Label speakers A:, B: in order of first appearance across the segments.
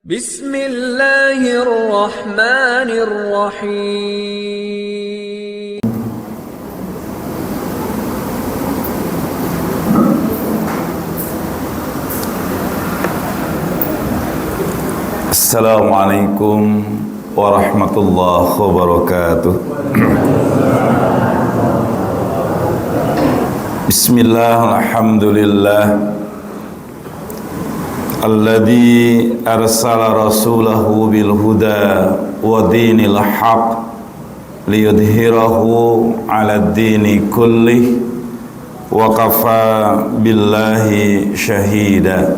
A: Bismillahirrahmanirrahim.
B: Assalamualaikum warahmatullahi wabarakatuh. Bismillah, alhamdulillah alladzi arsala rasulahu bil huda wa dinil haq liyudhhirahu 'ala ad-dini kullih wa kafa billahi shahida.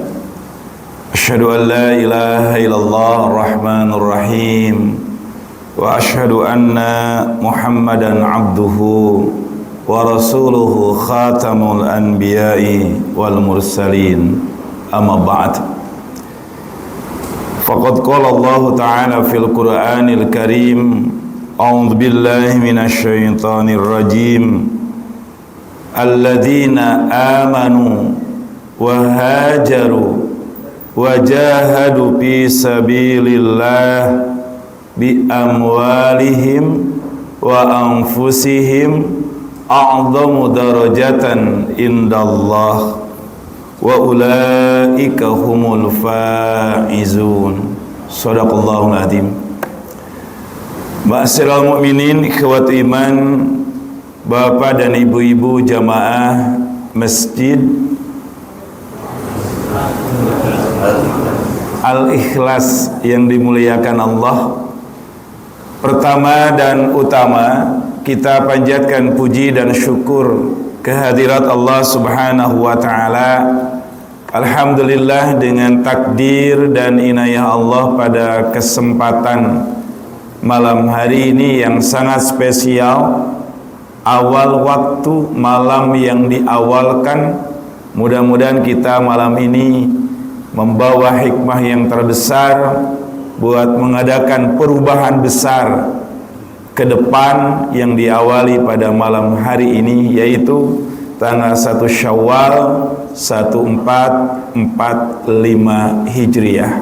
B: Asyhadu an la ilaha illallah ar-rahmanur rahim wa asyhadu anna Muhammadan abduhu wa rasuluhu khatamul anbiya'i wal mursalin. Amma ba'd. Faqad qala Allah ta'ala fil Qur'anil Karim, a'udzu billahi minasy syaithanir rajim. Alladzina amanu wa hajaru wa jahadu fi sabilillah bi amwalihim wa anfusihim a'dhamu darajatan indallah wa ulaika humul faizun. Shadaqallahul azim. Ma'asyiral mu'minin, ikhwat iman, bapak dan ibu-ibu jamaah masjid Al-Ikhlas yang dimuliakan Allah. Pertama dan utama, kita panjatkan puji dan syukur kehadirat Allah Subhanahu wa ta'ala. Alhamdulillah, dengan takdir dan inayah Allah pada kesempatan malam hari ini yang sangat spesial, awal waktu malam yang diawalkan, mudah-mudahan kita malam ini membawa hikmah yang terbesar buat mengadakan perubahan besar ke depan yang diawali pada malam hari ini, yaitu tanggal 1 Syawal 1445 Hijriah.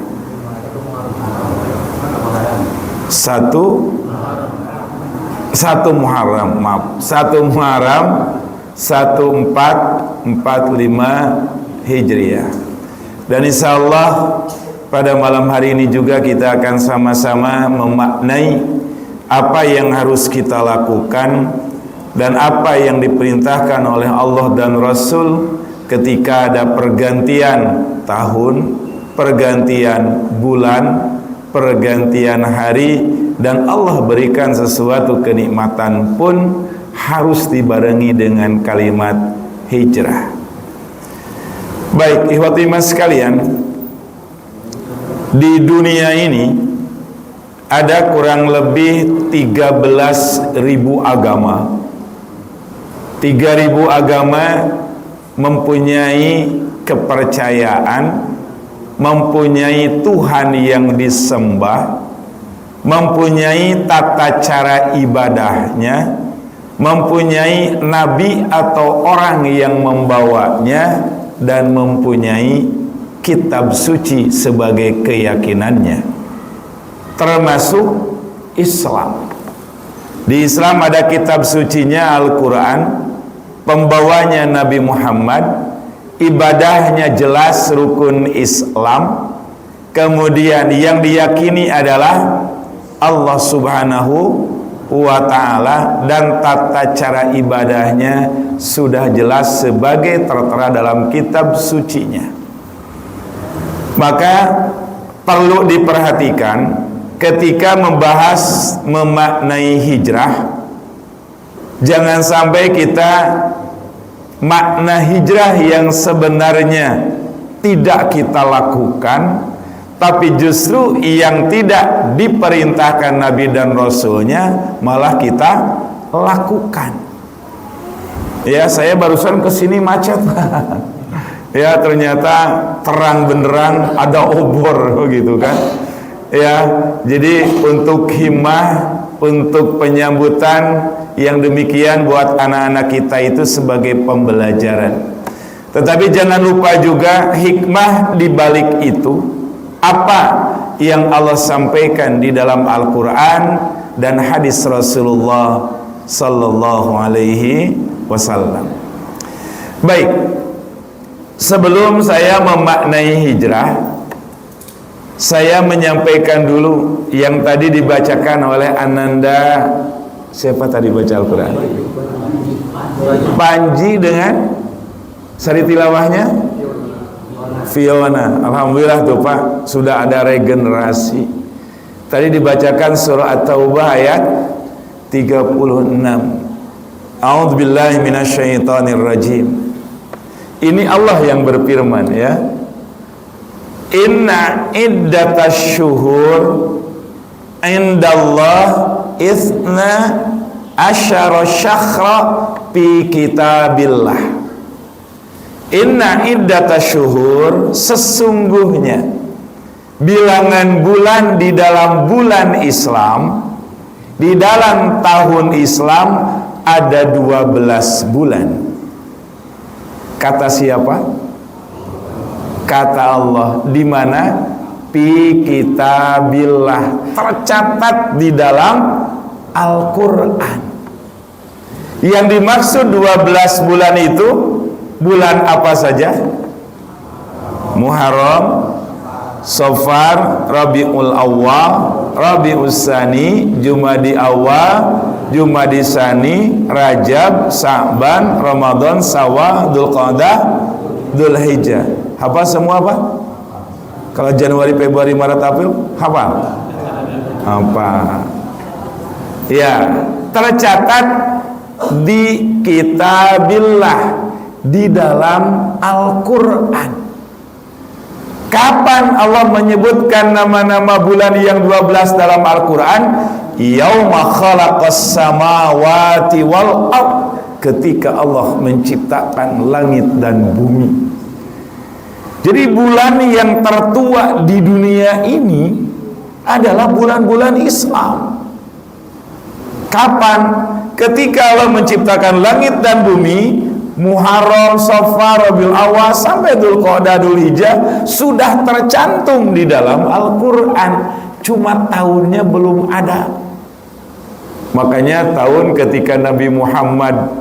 B: 1 Muharram 1445 Hijriah. Dan insyaallah pada malam hari ini juga kita akan sama-sama memaknai apa yang harus kita lakukan dan apa yang diperintahkan oleh Allah dan Rasul ketika ada pergantian tahun, pergantian bulan, pergantian hari, dan Allah berikan sesuatu kenikmatan pun harus dibarengi dengan kalimat hijrah. Baik, ikhwati mas sekalian, di dunia ini ada kurang lebih 13.000 agama. 3.000 agama mempunyai kepercayaan, mempunyai Tuhan yang disembah, mempunyai tata cara ibadahnya, mempunyai nabi atau orang yang membawanya, dan mempunyai kitab suci sebagai keyakinannya, termasuk Islam. Di Islam ada kitab sucinya Al-Quran, pembawanya Nabi Muhammad, ibadahnya jelas rukun Islam, kemudian yang diyakini adalah Allah Subhanahu wa ta'ala, dan tata cara ibadahnya sudah jelas sebagai tertera dalam kitab sucinya. Maka perlu diperhatikan ketika membahas memaknai hijrah, jangan sampai kita makna hijrah yang sebenarnya tidak kita lakukan, tapi justru yang tidak diperintahkan Nabi dan Rasulnya malah kita lakukan. Ya, saya barusan kesini macet. Ya, ternyata terang benderang ada obor gitu kan. Ya, jadi untuk himmah, untuk penyambutan yang demikian buat anak-anak kita itu sebagai pembelajaran. Tetapi jangan lupa juga hikmah di balik itu. Apa yang Allah sampaikan di dalam Al-Quran dan hadis Rasulullah sallallahu alaihi wasallam. Baik, sebelum saya memaknai hijrah, saya menyampaikan dulu yang tadi dibacakan oleh Ananda. Siapa tadi baca Al-Quran? Panji dengan sari tilawahnya Fiona. Alhamdulillah tuh Pak, sudah ada regenerasi. Tadi dibacakan surah At-Taubah ayat 36. A'udzubillahi minasyaitonirrajim. Ini Allah yang berfirman ya. Inna iddatasy syuhur indallah isna asyara syahra fi kitabillah. Inna iddatasy syuhur, sesungguhnya bilangan bulan di dalam bulan Islam, di dalam tahun Islam ada 12 bulan. Kata siapa? Kata Allah. Di mana? Fi kitabillah, tercatat di dalam Al-Quran. Yang dimaksud 12 bulan itu bulan apa saja? Muharram, Safar, Rabiul Awwal, Rabiul Tsani, Jumadi Awwal, Jumadi Tsani, Rajab, Sa'ban, Ramadan, Syawal, Dzulqa'dah, Dzulhijjah. Hafal semua Pak? Kalau Januari, Februari, Maret, April hafal? Hafal. Ya, tercatat di kitabillah, di dalam Al-Quran. Kapan Allah menyebutkan nama-nama bulan yang 12 dalam Al-Quran? Yauma khalaqas samawati wal ard, ketika Allah menciptakan langit dan bumi. Jadi bulan yang tertua di dunia ini adalah bulan-bulan Islam. Kapan? Ketika Allah menciptakan langit dan bumi, Muharram, Safar, Rabiul Awwal sampai Dzulqa'dah, Dzulhijjah sudah tercantum di dalam Al-Quran. Cuma tahunnya belum ada. Makanya tahun ketika Nabi Muhammad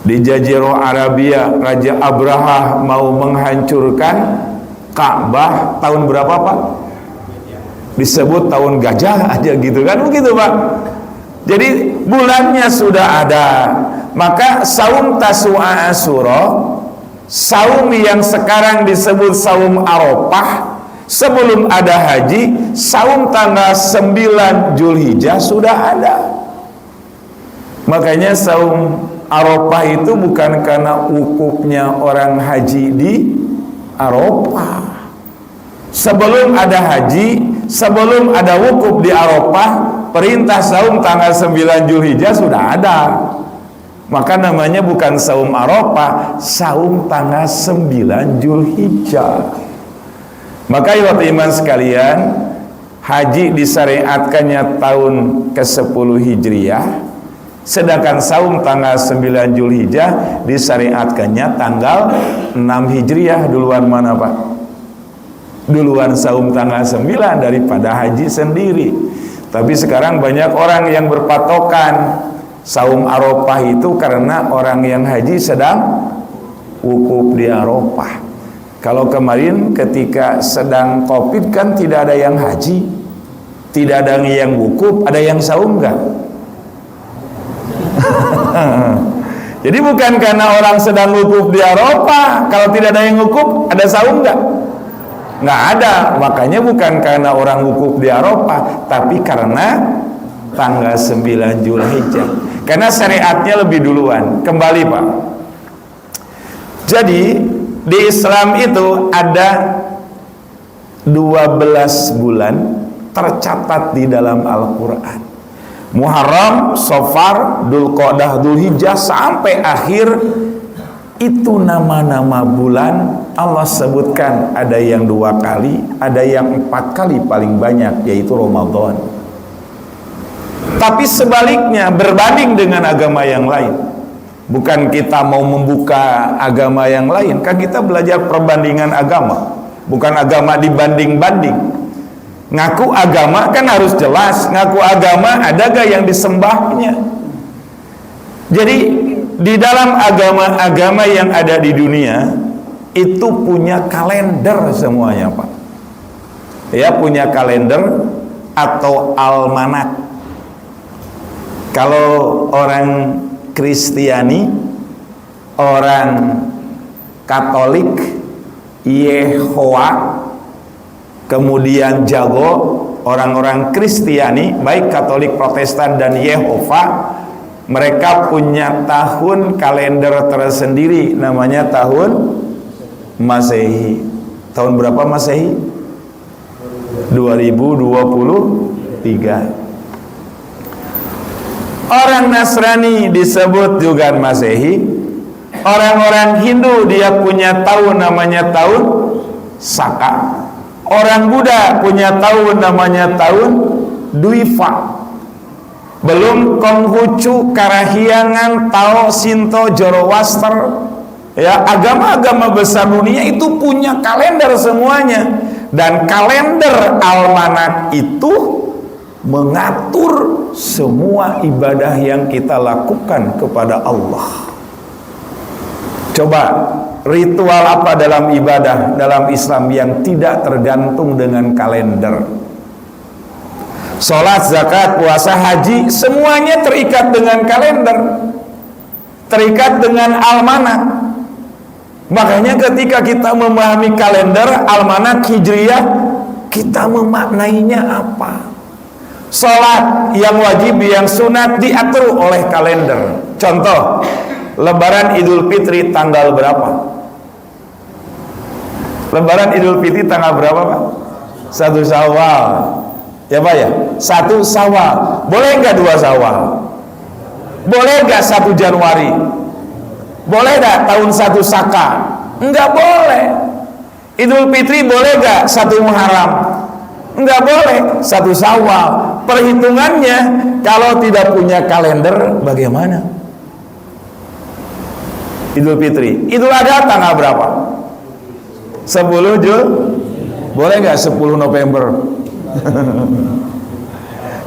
B: di Jazirah Arabia, Raja Abraha mau menghancurkan Ka'bah, tahun berapa Pak? Disebut tahun gajah aja gitu kan, begitu Pak. Jadi bulannya sudah ada. Maka saum Tasu'a Asyura, saum yang sekarang disebut saum Arafah, sebelum ada haji, saum tanggal 9 Zulhijjah sudah ada. Makanya saum Arafah itu bukan karena wukufnya orang haji di Arafah. Sebelum ada haji, sebelum ada wukuf di Arafah, perintah saum tanggal 9 Zulhijjah sudah ada. Maka namanya bukan saum Arafah, saum tanggal 9 Zulhijjah. Maka ya iman sekalian, haji disyariatkannya tahun ke-10 Hijriah, sedangkan saum tanggal 9 Zulhijjah disyariatkannya tanggal 6 Hijriah. Duluan mana Pak? Duluan saum tanggal 9 daripada haji sendiri. Tapi sekarang banyak orang yang berpatokan saum Arafah itu karena orang yang haji sedang wukuf di Arafah. Kalau kemarin ketika sedang Covid kan tidak ada yang haji, tidak ada yang wukuf, ada yang saum enggak? Jadi bukan karena orang sedang wukuf di Arafah, kalau tidak ada yang wukuf, ada saum enggak? Enggak ada. Makanya bukan karena orang wukuf di Arafah, tapi karena tanggal 9 Zulhijjah. Karena syariatnya lebih duluan. Kembali Pak. Jadi di Islam itu ada 12 bulan tercatat di dalam Al-Quran. Muharram, Safar, Dzulqa'dah, Dzulhijjah sampai akhir. Itu nama-nama bulan Allah sebutkan. Ada yang 2 kali, ada yang 4 kali paling banyak, yaitu Ramadan. Tapi sebaliknya, berbanding dengan agama yang lain. Bukan kita mau membuka agama yang lain, kan kita belajar perbandingan agama, bukan agama dibanding-banding. Ngaku agama kan harus jelas, ngaku agama ada gak yang disembahnya. Jadi di dalam agama-agama yang ada di dunia itu punya kalender semuanya, Pak. Ya, punya kalender atau almanak. Kalau orang Kristiani, orang Katolik, Yehowa, kemudian Jago, orang-orang Kristiani, baik Katolik, Protestan, dan Yehova, mereka punya tahun kalender tersendiri, namanya tahun Masehi. Tahun berapa Masehi? 2023. Orang Nasrani disebut juga Masehi. Orang-orang Hindu dia punya tahun namanya tahun Saka. Orang Buddha punya tahun namanya tahun Dwipa. Belum Konghucu, Karahiangan, Tao, Sinto, Zoroaster, ya, agama-agama besar dunia itu punya kalender semuanya. Dan kalender almanak itu mengatur semua ibadah yang kita lakukan kepada Allah. Coba, ritual apa dalam ibadah dalam Islam yang tidak tergantung dengan kalender? Sholat, zakat, puasa, haji, semuanya terikat dengan kalender, terikat dengan almanak. Makanya ketika kita memahami kalender almanak hijriyah, kita memaknainya apa? Sholat yang wajib, yang sunat diatur oleh kalender. Contoh, Lebaran Idul Fitri tanggal berapa? Lebaran Idul Fitri tanggal berapa, Pak? 1 Syawal. Ya, Pak ya? 1 Syawal. Boleh nggak 2 Syawal? Boleh nggak 1 Januari? Boleh nggak tahun 1 Saka? Nggak boleh. Idul Fitri boleh nggak 1 Muharram? Nggak boleh. 1 Syawal. Perhitungannya kalau tidak punya kalender bagaimana? Idul Fitri, Idul Adha tanggal berapa? 10 Jul? Boleh nggak 10 November?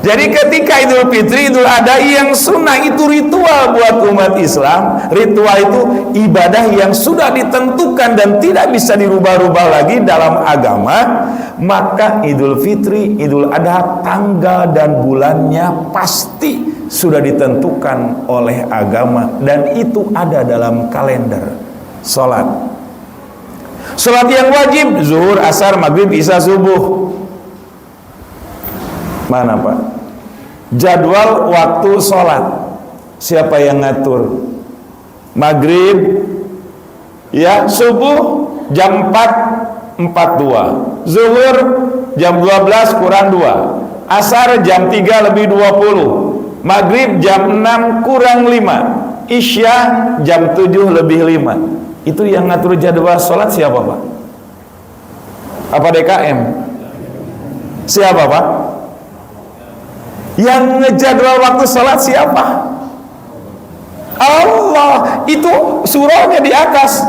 B: Jadi ketika Idul Fitri, Idul Adha yang sunnah itu ritual buat umat Islam. Ritual itu ibadah yang sudah ditentukan dan tidak bisa dirubah-rubah lagi dalam agama. Maka Idul Fitri, Idul Adha, tanggal dan bulannya pasti sudah ditentukan oleh agama dan itu ada dalam kalender. Sholat yang wajib, zuhur, asar, maghrib, isya, subuh. Mana, Pak? Jadwal waktu sholat siapa yang ngatur? Maghrib, ya, subuh jam 4.42, zuhur jam 12 kurang 2, asar jam 3 lebih 20, maghrib jam 6 kurang 5, isya jam 7 lebih 5. Itu yang ngatur jadwal sholat siapa, Pak? Apa DKM? Siapa, Pak? Yang ngejadwal waktu sholat siapa? Allah. Itu surahnya di atas,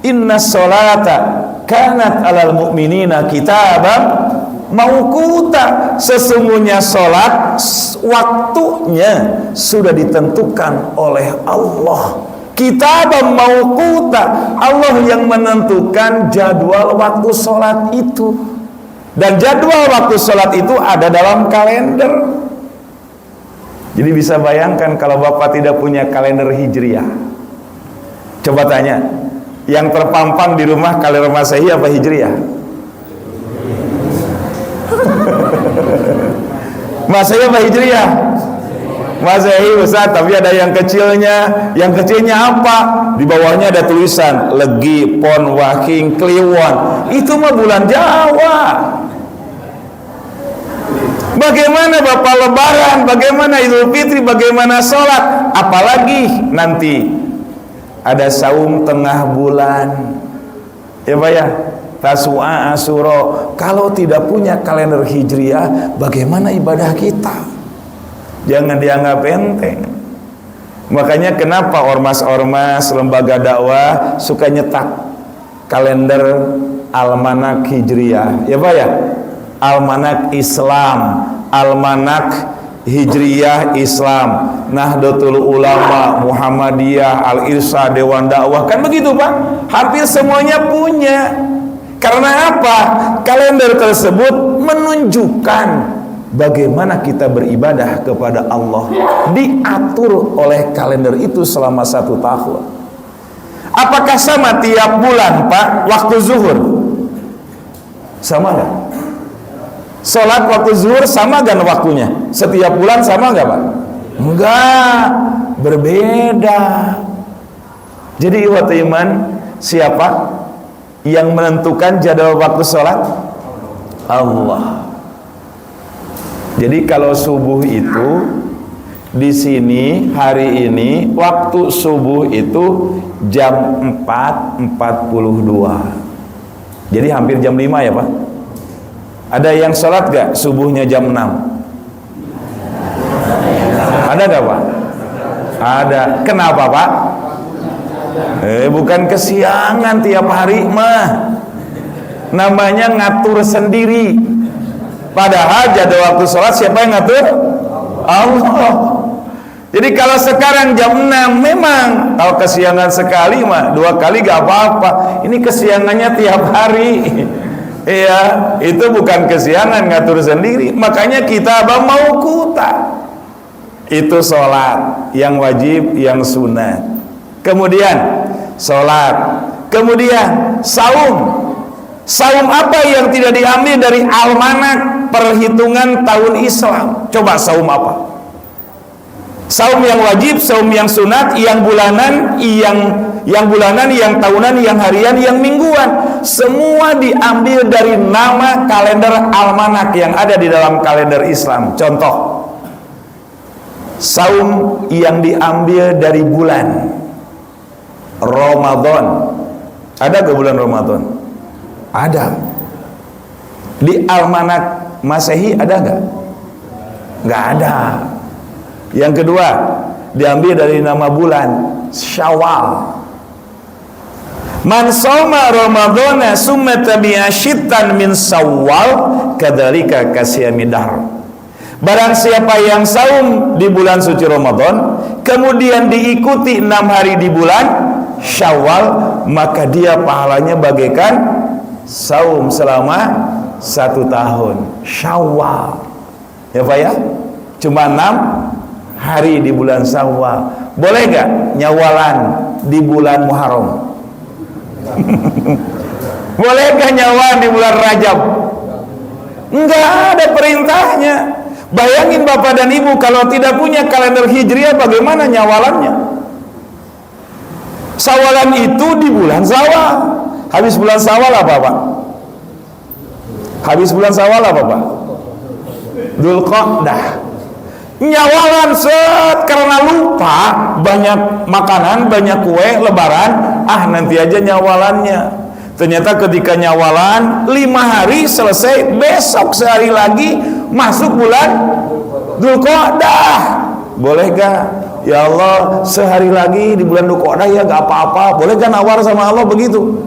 B: inna sholata kanat alal mu'minina kitaban mauquta. Sesungguhnya sholat waktunya sudah ditentukan oleh Allah. Kitaban mauquta, Allah yang menentukan jadwal waktu sholat itu. Dan jadwal waktu sholat itu ada dalam kalender. Jadi bisa bayangkan kalau Bapak tidak punya kalender hijriah. Coba tanya, yang terpampang di rumah kalender Masehi apa hijriah? Masehi apa hijriah? Masehi, Ustaz, tapi ada yang kecilnya. Yang kecilnya apa? Di bawahnya ada tulisan Legi, Pon, Wahing, Kliwon. Itu mah bulan Jawa. Bagaimana Bapak Lebaran, bagaimana Idul Fitri, bagaimana sholat, apalagi nanti ada saum tengah bulan, ya Pak ya, Tasu'a, Asyura. Kalau tidak punya kalender hijriah, bagaimana ibadah kita? Jangan dianggap enteng. Makanya kenapa ormas-ormas, lembaga dakwah suka nyetak kalender almanak hijriah, ya Pak ya? Almanak Islam, Almanak Hijriyah Islam, Nahdlatul Ulama, Muhammadiyah, Al-Irsyad, Dewan Dakwah, kan begitu Pak? Hampir semuanya punya. Karena apa? Kalender tersebut menunjukkan bagaimana kita beribadah kepada Allah, diatur oleh kalender itu selama 1 tahun. Apakah sama tiap bulan Pak waktu zuhur? Sama nggak? Sholat waktu zuhur sama kan waktunya? Setiap bulan sama nggak Pak? Enggak, berbeda. Jadi waktu iman, siapa yang menentukan jadwal waktu sholat? Allah. Jadi kalau subuh itu di sini hari ini waktu subuh itu jam 4.42. Jadi hampir jam 5 ya Pak? Ada yang sholat gak subuhnya jam 6? Ada gak Pak? Ada. Kenapa Pak? Bukan kesiangan tiap hari mah. Namanya ngatur sendiri. Padahal jadwal waktu sholat siapa yang ngatur? Allah. Jadi kalau sekarang jam 6 memang kalau kesiangan sekali mah 2 kali gak apa-apa. Ini kesiangannya tiap hari. Iya, itu bukan kesiangan, ngatur sendiri. Makanya kita mau kuta. Itu sholat yang wajib, yang sunat. Kemudian sholat. Kemudian saum. Saum apa yang tidak diambil dari almanak perhitungan tahun Islam? Coba saum apa? Saum yang wajib, saum yang sunat, yang bulanan, yang bulanan, yang tahunan, yang harian, yang mingguan, semua diambil dari nama kalender almanak yang ada di dalam kalender Islam. Contoh, saum yang diambil dari bulan Ramadan. Ada ke bulan Ramadan? Ada. Di almanak Masehi ada nggak? Nggak ada. Yang kedua, diambil dari nama bulan Syawal. Man shoma Ramadhana summa tabi'a syittan min Syawal kadzalika kasyamidar. Barang siapa yang saum di bulan suci Ramadan, kemudian diikuti 6 hari di bulan Syawal, maka dia pahalanya bagaikan saum selama 1 tahun. Syawal. Ya Pak ya? Cuma 6 hari di bulan Syawal. Boleh gak nyawalan di bulan Muharram? Boleh gak nyawalan di bulan Rajab? Enggak ada perintahnya. Bayangin Bapak dan Ibu kalau tidak punya kalender Hijriah bagaimana nyawalannya? Sawalan itu di bulan Syawal. Habis bulan Syawal apa Pak? Habis bulan Syawal apa Pak? Dzulqa'dah. Nyawalan set karena lupa, banyak makanan, banyak kue lebaran, nanti aja nyawalannya. Ternyata ketika nyawalan 5 hari selesai, besok sehari lagi masuk bulan Dzulqa'dah. Boleh gak? Ya Allah, sehari lagi di bulan Dzulqa'dah ya gak apa-apa. Boleh gak nawar sama Allah begitu?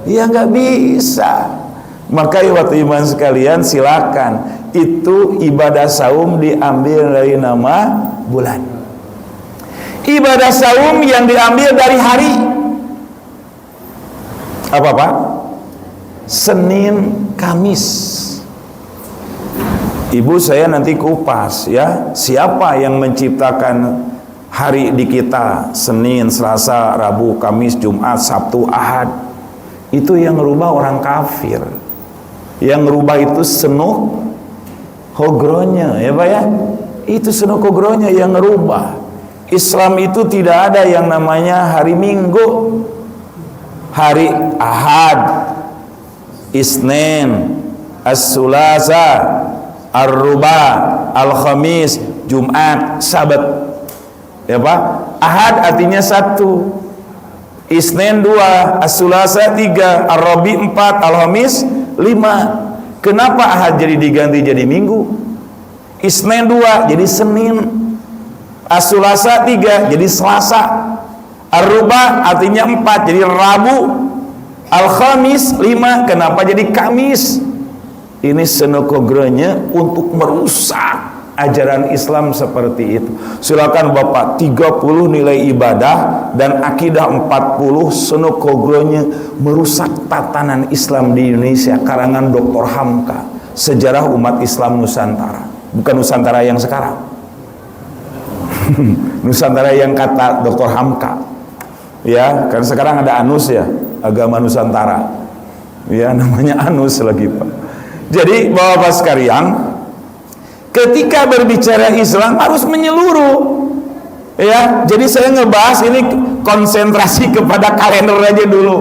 B: Ya gak bisa. Maka waktu iman sekalian silakan. Itu ibadah saum diambil dari nama bulan. Ibadah saum yang diambil dari hari apa Pak? Senin, Kamis. Ibu saya nanti kupas ya, siapa yang menciptakan hari di kita? Senin, Selasa, Rabu, Kamis, Jumat, Sabtu, Ahad. Itu yang merubah orang kafir. Yang merubah itu Senuk Hogronya, ya Pak ya? Itu Senuk Hogronya yang ngerubah. Islam itu tidak ada yang namanya hari Minggu. Hari Ahad, Isnin, As-Sulasa, Ar-Ruba, Al-Khamis, Jumat, Sabat. Ya Pak? Ahad artinya 1, Isnin 2, As-Sulasa 3, Ar-Rabi 4, Al-Khamis 5. Kenapa Ahad jadi diganti jadi Minggu? Isnin 2 jadi Senin, As-Sulasa 3 jadi Selasa, Ar-Ruba artinya 4 jadi Rabu, Al-Khamis 5 kenapa jadi Kamis? ini senokogronya untuk merusak ajaran Islam seperti itu. Silakan Bapak, 30 nilai ibadah dan akidah 40 senokogronya merusak tatanan Islam di Indonesia, karangan Dr. Hamka, Sejarah Umat Islam Nusantara. Bukan Nusantara yang sekarang. Nusantara yang kata Dr. Hamka. Ya, kan sekarang ada ANUS ya, agama Nusantara. Ya, namanya ANUS lagi, Pak. Jadi Bapak-bapak sekalian, ketika berbicara Islam harus menyeluruh, ya. Jadi saya ngebahas ini konsentrasi kepada kalender aja dulu,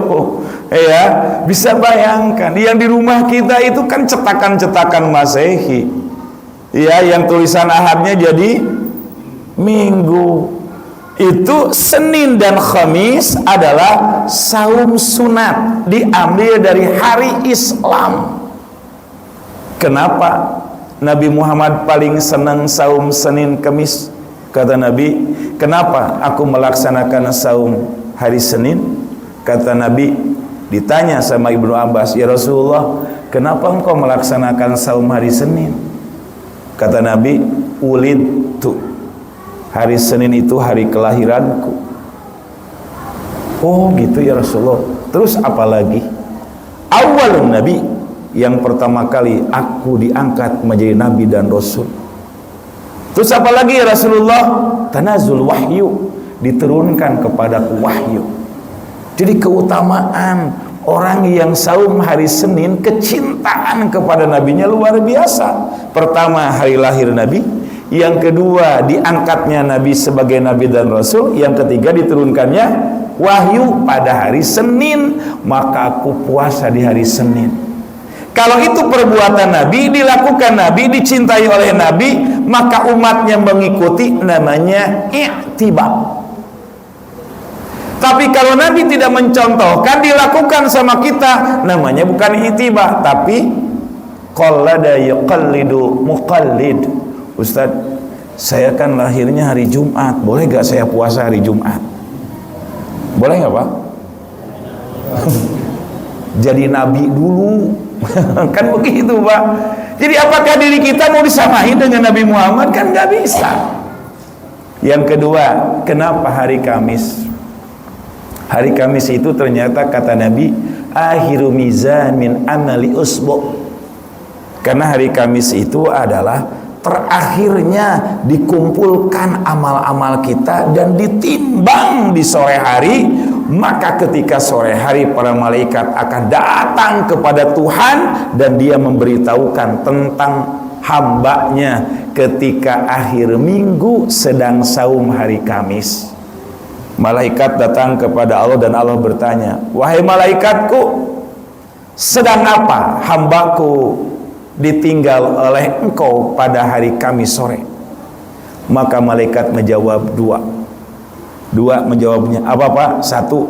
B: ya. Bisa bayangkan, yang di rumah kita itu kan cetakan-cetakan Masehi, ya, yang tulisan Ahadnya jadi Minggu. Itu Senin dan Khamis adalah saum sunat, diambil dari hari Islam. Kenapa Nabi Muhammad paling senang saum Senin Kamis? Kata Nabi, kenapa aku melaksanakan saum hari Senin? Kata Nabi, ditanya sama Ibnu Abbas, ya Rasulullah, kenapa engkau melaksanakan saum hari Senin? Kata Nabi, ulidtu, hari Senin itu hari kelahiranku. Oh gitu ya Rasulullah. Terus apa lagi? Awalun Nabi, yang pertama kali aku diangkat menjadi nabi dan rasul. Terus apa lagi ya Rasulullah? Tanazul wahyu, diturunkan kepadaku wahyu. Jadi keutamaan orang yang saum hari Senin, kecintaan kepada nabinya luar biasa. Pertama, hari lahir Nabi. Yang kedua, diangkatnya Nabi sebagai nabi dan rasul. Yang ketiga, diturunkannya wahyu pada hari Senin. Maka aku puasa di hari Senin. Kalau itu perbuatan Nabi, dilakukan Nabi, dicintai oleh Nabi, maka umatnya mengikuti, namanya i'tibar. Tapi kalau Nabi tidak mencontohkan, dilakukan sama kita, namanya bukan i'tibar, tapi qallada yuqallidu muqallid. Ustaz, saya kan lahirnya hari Jumat, boleh gak saya puasa hari Jumat? Boleh gak Pak? Jadi Nabi dulu. Kan begitu Pak. Jadi apakah diri kita mau disamain dengan Nabi Muhammad? Kan gak bisa. Yang kedua, kenapa hari Kamis? Hari Kamis itu ternyata kata Nabi, akhiru mizan min amali usbu. Karena hari Kamis itu adalah terakhirnya dikumpulkan amal-amal kita dan ditimbang di sore hari. Maka ketika sore hari para malaikat akan datang kepada Tuhan dan dia memberitahukan tentang hambanya ketika akhir minggu sedang saum hari Kamis. Malaikat datang kepada Allah dan Allah bertanya, wahai malaikatku, sedang apa hambaku ditinggal oleh engkau pada hari Kamis sore? Maka malaikat menjawab dua menjawabnya. Apa Pak? Satu,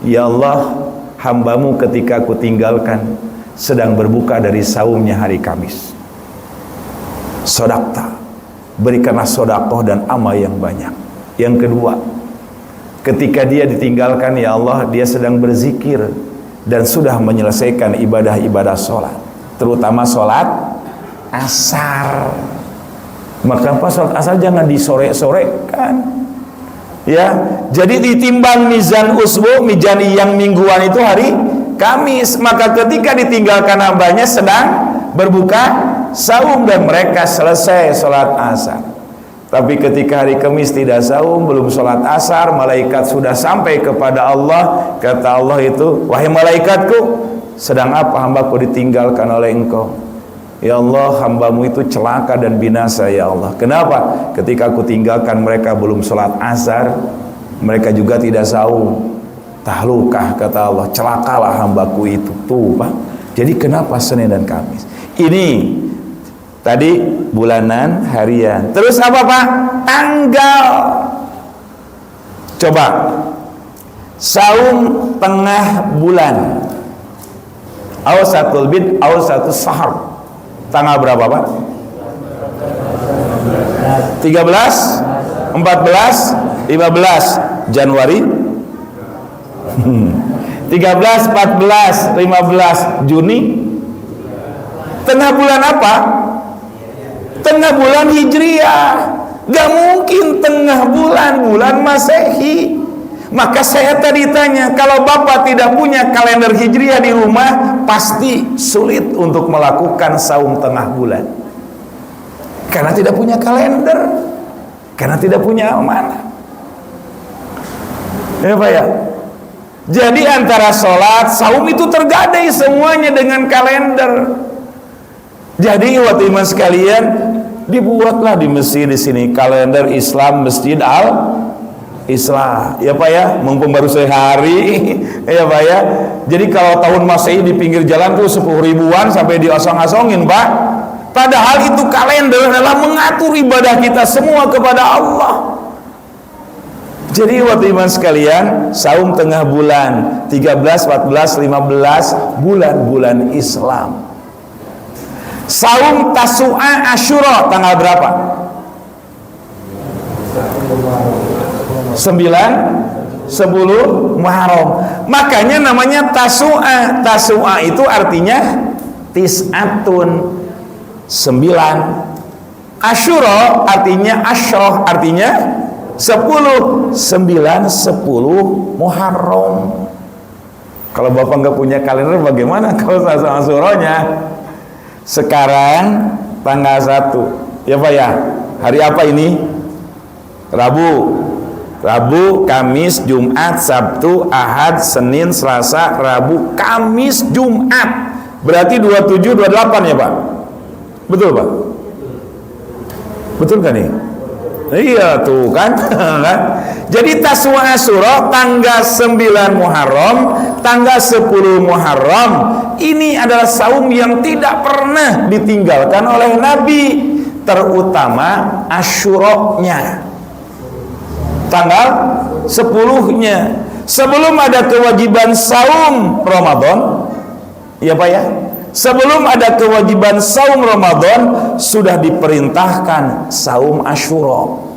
B: ya Allah, hambamu ketika aku tinggalkan sedang berbuka dari saumnya hari Kamis. Sodakta, berikanlah sodakoh dan amal yang banyak. Yang kedua, ketika dia ditinggalkan, ya Allah, dia sedang berzikir dan sudah menyelesaikan ibadah-ibadah sholat, terutama sholat asar. Maka apa, sholat asar jangan disore-sorekan. Ya, jadi ditimbang mizan usbu, mizan yang mingguan itu hari Kamis. Maka ketika ditinggalkan hambanya sedang berbuka saum dan mereka selesai sholat asar. Tapi ketika hari Kamis tidak saum, belum sholat asar, malaikat sudah sampai kepada Allah. Kata Allah itu, wahai malaikatku, sedang apa hambaku ditinggalkan oleh engkau? Ya Allah, hambamu itu celaka dan binasa ya Allah. Kenapa? Ketika aku tinggalkan mereka belum sholat asar, mereka juga tidak saum. Tahlukah, kata Allah, celakalah hambaku itu. Tuh Pak, jadi kenapa Senin dan Kamis? Ini tadi bulanan, harian. Terus apa Pak? Tanggal. Coba saum tengah bulan, Ausatul bid, Ausatul sahar. Tanggal berapa Pak? 13, 14, 15 Januari 13, 14, 15 Juni. Tengah bulan apa? Tengah bulan Hijriah. Gak mungkin tengah bulan Masehi. Maka saya tadi tanya, kalau Bapak tidak punya kalender Hijriah di rumah, pasti sulit untuk melakukan saum tengah bulan. Karena tidak punya kalender, karena tidak punya amanah. Ya Pak ya. Jadi antara sholat, saum itu tergadai semuanya dengan kalender. Jadi waktu iman sekalian, dibuatlah di masjid di sini kalender Islam Masjid Islam, ya Pak ya, mumpung baru sehari, ya Pak ya. Jadi kalau tahun Masehi di pinggir jalan tuh 10 ribuan sampai diosong-osongin Pak. Padahal itu kalender adalah mengatur ibadah kita semua kepada Allah. Jadi waktu iman sekalian, saum tengah bulan 13, 14, 15 bulan-bulan Islam. Saum Tasu'a Asyura tanggal berapa? 9, 10 Muharram. Makanya namanya Tasu'a. Tasu'a itu artinya tis'atun, 9. Asyura artinya asyroh, artinya 10. 9, 10 Muharram. Kalau Bapak nggak punya kalender, bagaimana kalau Asyuranya? Sekarang tanggal 1, ya Pak ya. Hari apa ini? Rabu, Kamis, Jumat, Sabtu, Ahad, Senin, Selasa, Rabu, Kamis, Jumat. Berarti 27, 28 ya Pak? Betul Pak? Betul kan nih? Iya tuh kan. Jadi Tasu'a Asyura tanggal 9 Muharram, tanggal 10 Muharram. Ini adalah saum yang tidak pernah ditinggalkan oleh Nabi, terutama Asyuranya, tanggal 10-nya. Sebelum ada kewajiban saum Ramadan, ya Pak ya, sebelum ada kewajiban saum Ramadan sudah diperintahkan saum Asyura.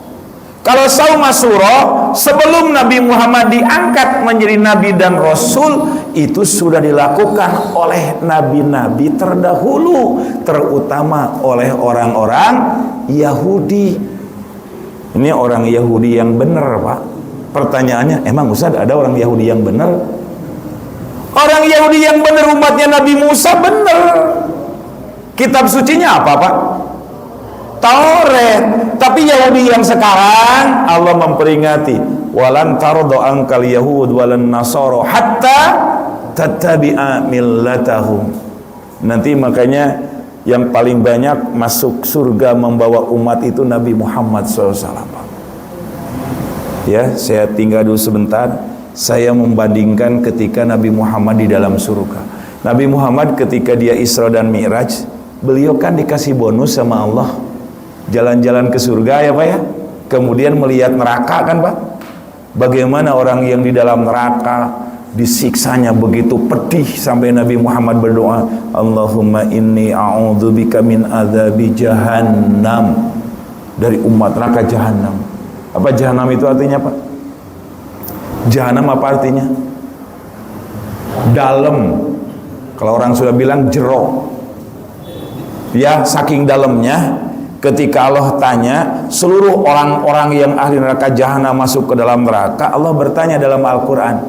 B: Kalau saum Asyura sebelum Nabi Muhammad diangkat menjadi nabi dan rasul, itu sudah dilakukan oleh nabi-nabi terdahulu, terutama oleh orang-orang Yahudi. Ini orang Yahudi yang benar Pak. Pertanyaannya, emang Ustaz ada orang Yahudi yang benar? Orang Yahudi yang benar umatnya Nabi Musa benar. Kitab sucinya apa Pak? Taurat. Tapi Yahudi yang sekarang Allah memperingati, walan tardo angkal yahud walan nasoro hatta tattabi'a millatahum. Nanti makanya yang paling banyak masuk surga membawa umat itu Nabi Muhammad SAW. Ya, saya tinggal dulu sebentar. Saya membandingkan ketika Nabi Muhammad di dalam surga. Nabi Muhammad ketika dia Isra dan Mi'raj, beliau kan dikasih bonus sama Allah, jalan-jalan ke surga ya Pak ya. Kemudian melihat neraka kan Pak. Bagaimana orang yang di dalam neraka disiksanya begitu pedih sampai Nabi Muhammad berdoa, Allahumma inni a'udzubika min adzabi jahannam, dari umat neraka jahanam. Apa jahanam itu artinya Pak? Jahanam apa artinya? Dalam. Kalau orang sudah bilang jero. Ya, saking dalamnya. Ketika Allah tanya seluruh orang-orang yang ahli neraka jahanam masuk ke dalam neraka, Allah bertanya dalam Al-Quran,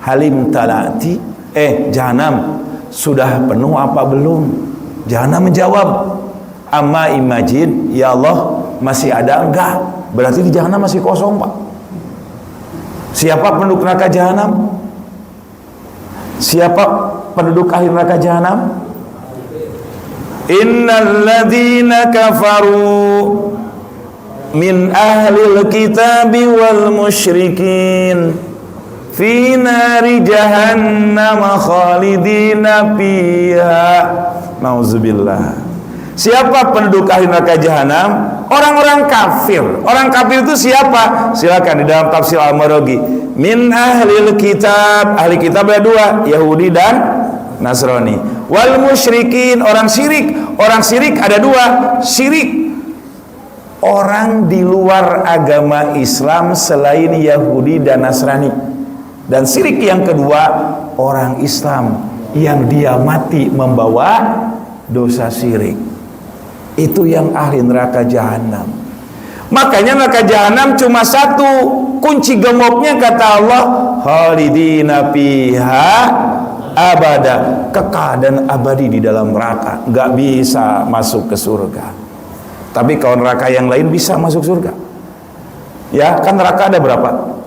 B: Halim talati, jahanam sudah penuh apa belum? Jahanam menjawab, amma imajin, ya Allah masih ada enggak? Berarti di jahanam masih kosong Pak. Siapa penduduk neraka jahanam? Siapa penduduk ahli neraka jahanam? Innal ladzina kafaru min ahlil kitabi wal musyrikin fi nari jahannam khalidina fiha. Nauzubillah. Siapa penduduk ahli neraka jahanam? Orang-orang kafir. Orang kafir itu siapa? Silakan di dalam tafsir Al-Maraghi. Min ahlil kitab. Ahli kitab ada dua, Yahudi dan Nasrani. Wal musyrikin, orang syirik. Orang syirik ada dua, syirik orang di luar agama Islam selain Yahudi dan Nasrani. Dan syirik yang kedua, orang Islam yang dia mati membawa dosa syirik. Itu yang ahli neraka jahanam. Makanya neraka jahanam cuma satu, kunci gemboknya kata Allah, khalidina fiha abada, kekal dan abadi di dalam neraka, nggak bisa masuk ke surga. Tapi kalau neraka yang lain bisa masuk surga. Ya, kan neraka ada berapa?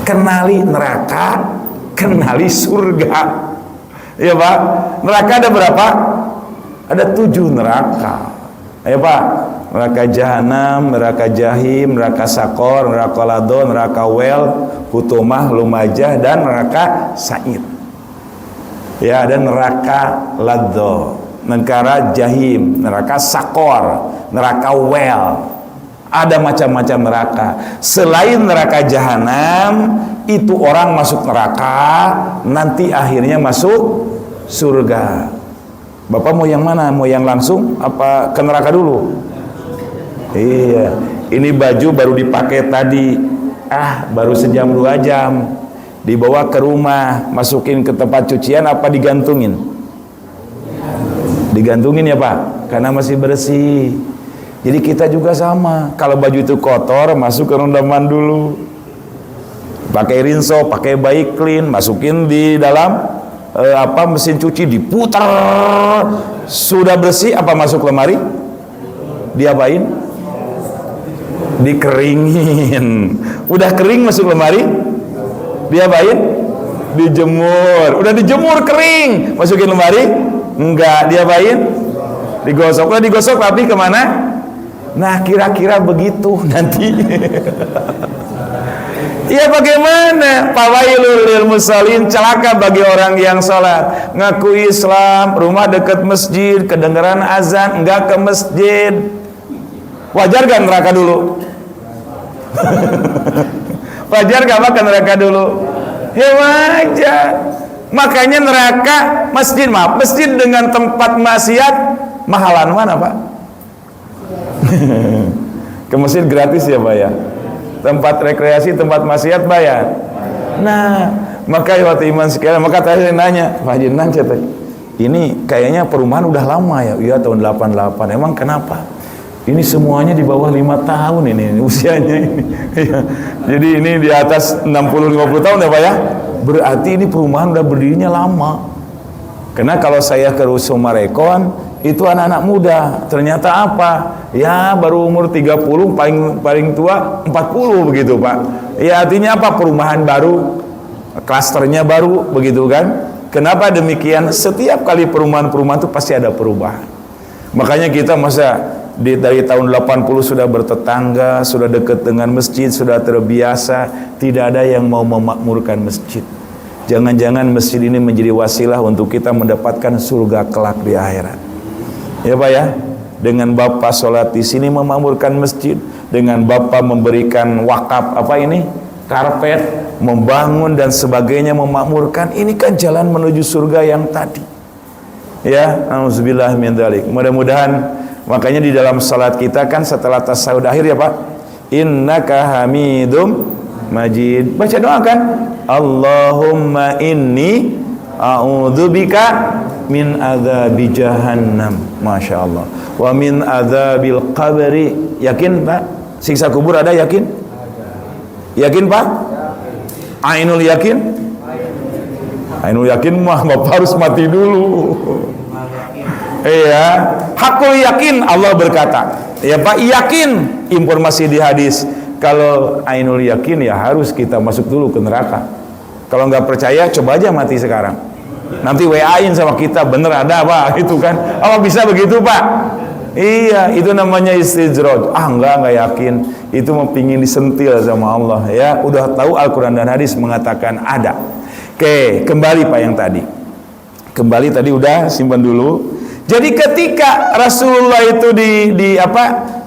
B: Kenali neraka, kenali surga. Ya Pak, neraka ada berapa? Ada 7 neraka. Ya Pak, neraka jahanam, neraka jahim, neraka sakor, neraka lado, neraka wel, hutumah, lumajah, dan neraka sa'ir. Ya, ada neraka lado, neraka jahim, neraka sakor, neraka wel. Ada macam-macam neraka. Selain neraka jahanam, itu orang masuk neraka, nanti akhirnya masuk surga. Bapak mau yang mana? Mau yang langsung apa ke neraka dulu? Iya, ini baju baru dipakai tadi, baru sejam 2 jam, dibawa ke rumah, masukin ke tempat cucian apa digantungin? Digantungin ya Pak, karena masih bersih. Jadi kita juga sama, kalau baju itu kotor, masuk ke rendaman dulu, pakai rinso, pakai baik clean, masukin di dalam mesin cuci, diputar, sudah bersih, apa masuk lemari? Diapain? Dikeringin. Udah kering masuk lemari? Diapain? Dijemur. Udah dijemur kering, masukin lemari? Enggak, diapain? Digosok. Udah digosok tapi kemana? Nah, kira-kira begitu nanti. Ya bagaimana? Fawailul lil musallin, celaka bagi orang yang salat. Ngaku Islam, rumah dekat masjid, kedengaran azan, enggak ke masjid. Wajar gak neraka dulu? Wajar gak ke neraka dulu? Ya wajar. Makanya neraka masjid, masjid dengan tempat maksiat mahalan mana Pak? Ke masjid gratis ya Pak ya, tempat rekreasi, tempat maksiat bayar. Nah, maka waktu iman sekalian, maka tadi saya nanya Pak Jinan, ini kayaknya perumahan udah lama ya? Iya, tahun 88. Emang kenapa? Ini semuanya di bawah 5 tahun ini usianya ini. Jadi ini di atas 60-50 tahun ya Pak ya. Berarti ini perumahan udah berdirinya lama. Karena kalau saya ke Sumarekon, itu anak-anak muda. Ternyata apa? Ya baru umur 30, paling tua 40 begitu Pak. Ya artinya apa? Perumahan baru, klasternya baru begitu kan. Kenapa demikian? Setiap kali perumahan-perumahan itu pasti ada perubahan. Makanya kita dari tahun 80 sudah bertetangga, sudah dekat dengan masjid, sudah terbiasa, tidak ada yang mau memakmurkan masjid. Jangan-jangan masjid ini menjadi wasilah untuk kita mendapatkan surga kelak di akhirat. Ya Pak ya, dengan Bapak sholat di sini memakmurkan masjid, dengan Bapak memberikan wakaf karpet, membangun dan sebagainya memakmurkan, ini kan jalan menuju surga yang tadi. Ya, auzubillah min dzalik. Mudah-mudahan, makanya di dalam salat kita kan setelah tasyahud akhir ya Pak, innaka hamidum majid, baca doa kan, Allahumma inni a'udzubika min adzabi jahannam, masya Allah, wa min adzabil qabri. Yakin Pak? Siksa kubur ada, yakin? Yakin Pak? Ainul yakin? Ainul yakin mah Bapak harus mati dulu. Iya, hakul yakin, Allah berkata. Ya Pak, yakin, informasi di hadis. Kalau ainul yakin ya harus kita masuk dulu ke neraka. Kalau nggak percaya, coba aja mati sekarang. Nanti WA-in sama kita, bener ada Pak, itu kan. Apa bisa begitu Pak? Iya, itu namanya istijrod. Enggak yakin. Itu mau pingin disentil sama Allah. Ya, udah tahu Al-Quran dan hadis mengatakan ada. Oke, kembali Pak yang tadi. Kembali tadi udah simpan dulu. Jadi ketika Rasulullah itu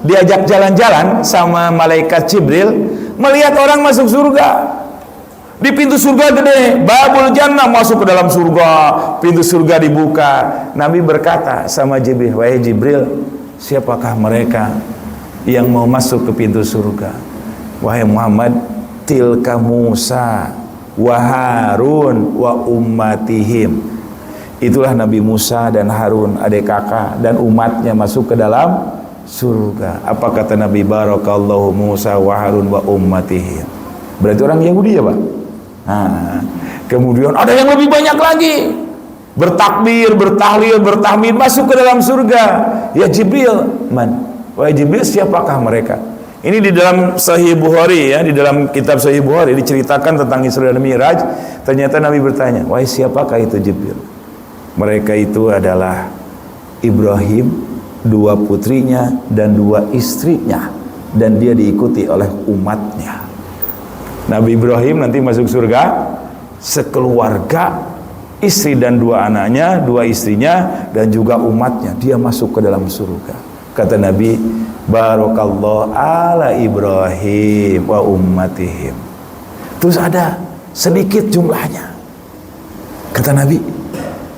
B: diajak jalan-jalan sama malaikat Jibril, melihat orang masuk surga. Di pintu surga gede, babul jannah, masuk ke dalam surga, pintu surga dibuka. Nabi berkata sama Jibril, wahai Jibril, siapakah mereka yang mau masuk ke pintu surga? Wahai Muhammad, tilka Musa wa Harun wa ummatihim. Itulah Nabi Musa dan Harun, adik kakak, dan umatnya masuk ke dalam surga. Apa kata Nabi? Barakallahu Musa wa Harun wa ummatihim. Berarti orang Yahudi ya Pak? Nah, kemudian ada yang lebih banyak lagi, bertakbir, bertahlil, bertahmid, masuk ke dalam surga. Ya Jibril, man? Wahai Jibril, siapakah mereka? Ini di dalam Sahih Bukhari ya, di dalam kitab Sahih Bukhari diceritakan tentang Isra dan Mi'raj. Ternyata Nabi bertanya, wahai siapakah itu Jibril? Mereka itu adalah Ibrahim, 2 putrinya dan 2 istrinya, dan dia diikuti oleh umatnya. Nabi Ibrahim nanti masuk surga sekeluarga, istri dan 2 anaknya, 2 istrinya, dan juga umatnya, dia masuk ke dalam surga. Kata Nabi, barakallahu ala Ibrahim wa ummatihim. Terus ada sedikit jumlahnya. Kata Nabi,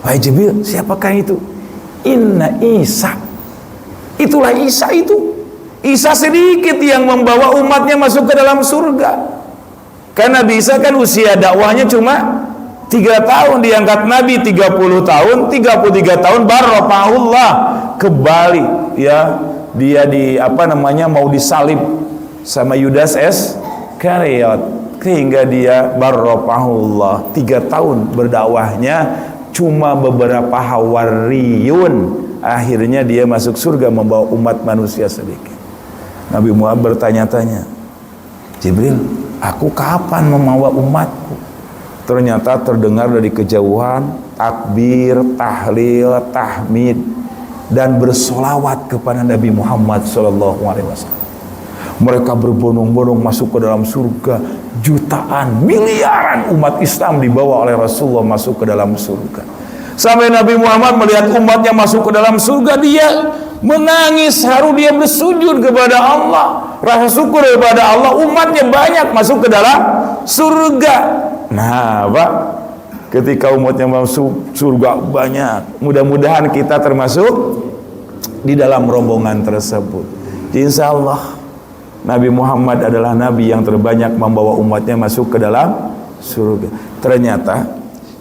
B: wahai Jibril, siapakah itu? Inna Isa. Itulah Isa itu. Isa sedikit yang membawa umatnya masuk ke dalam surga. Karena Nabi Isa kan usia dakwahnya cuma 3 tahun, diangkat Nabi 30 tahun, 33 tahun baru rafa'ahullah ke Bali ya. Dia mau disalib sama Yudas Iskariot, sehingga dia baru rafa'ahullah 3 tahun berdakwahnya. Cuma beberapa hawariyun, akhirnya dia masuk surga membawa umat manusia sedikit. Nabi Muhammad bertanya-tanya, Jibril, aku kapan membawa umatku? Ternyata terdengar dari kejauhan takbir, tahlil, tahmid, dan bersolawat kepada Nabi Muhammad SAW. Mereka berbondong-bondong masuk ke dalam surga. Jutaan, miliaran umat Islam dibawa oleh Rasulullah masuk ke dalam surga. Sampai Nabi Muhammad melihat umatnya masuk ke dalam surga, dia menangis, haru, dia bersujud kepada Allah, rasa syukur kepada Allah, umatnya banyak masuk ke dalam surga. Nah Pak, ketika umatnya masuk surga banyak, mudah-mudahan kita termasuk di dalam rombongan tersebut. Insya Allah Nabi Muhammad adalah Nabi yang terbanyak membawa umatnya masuk ke dalam surga. Ternyata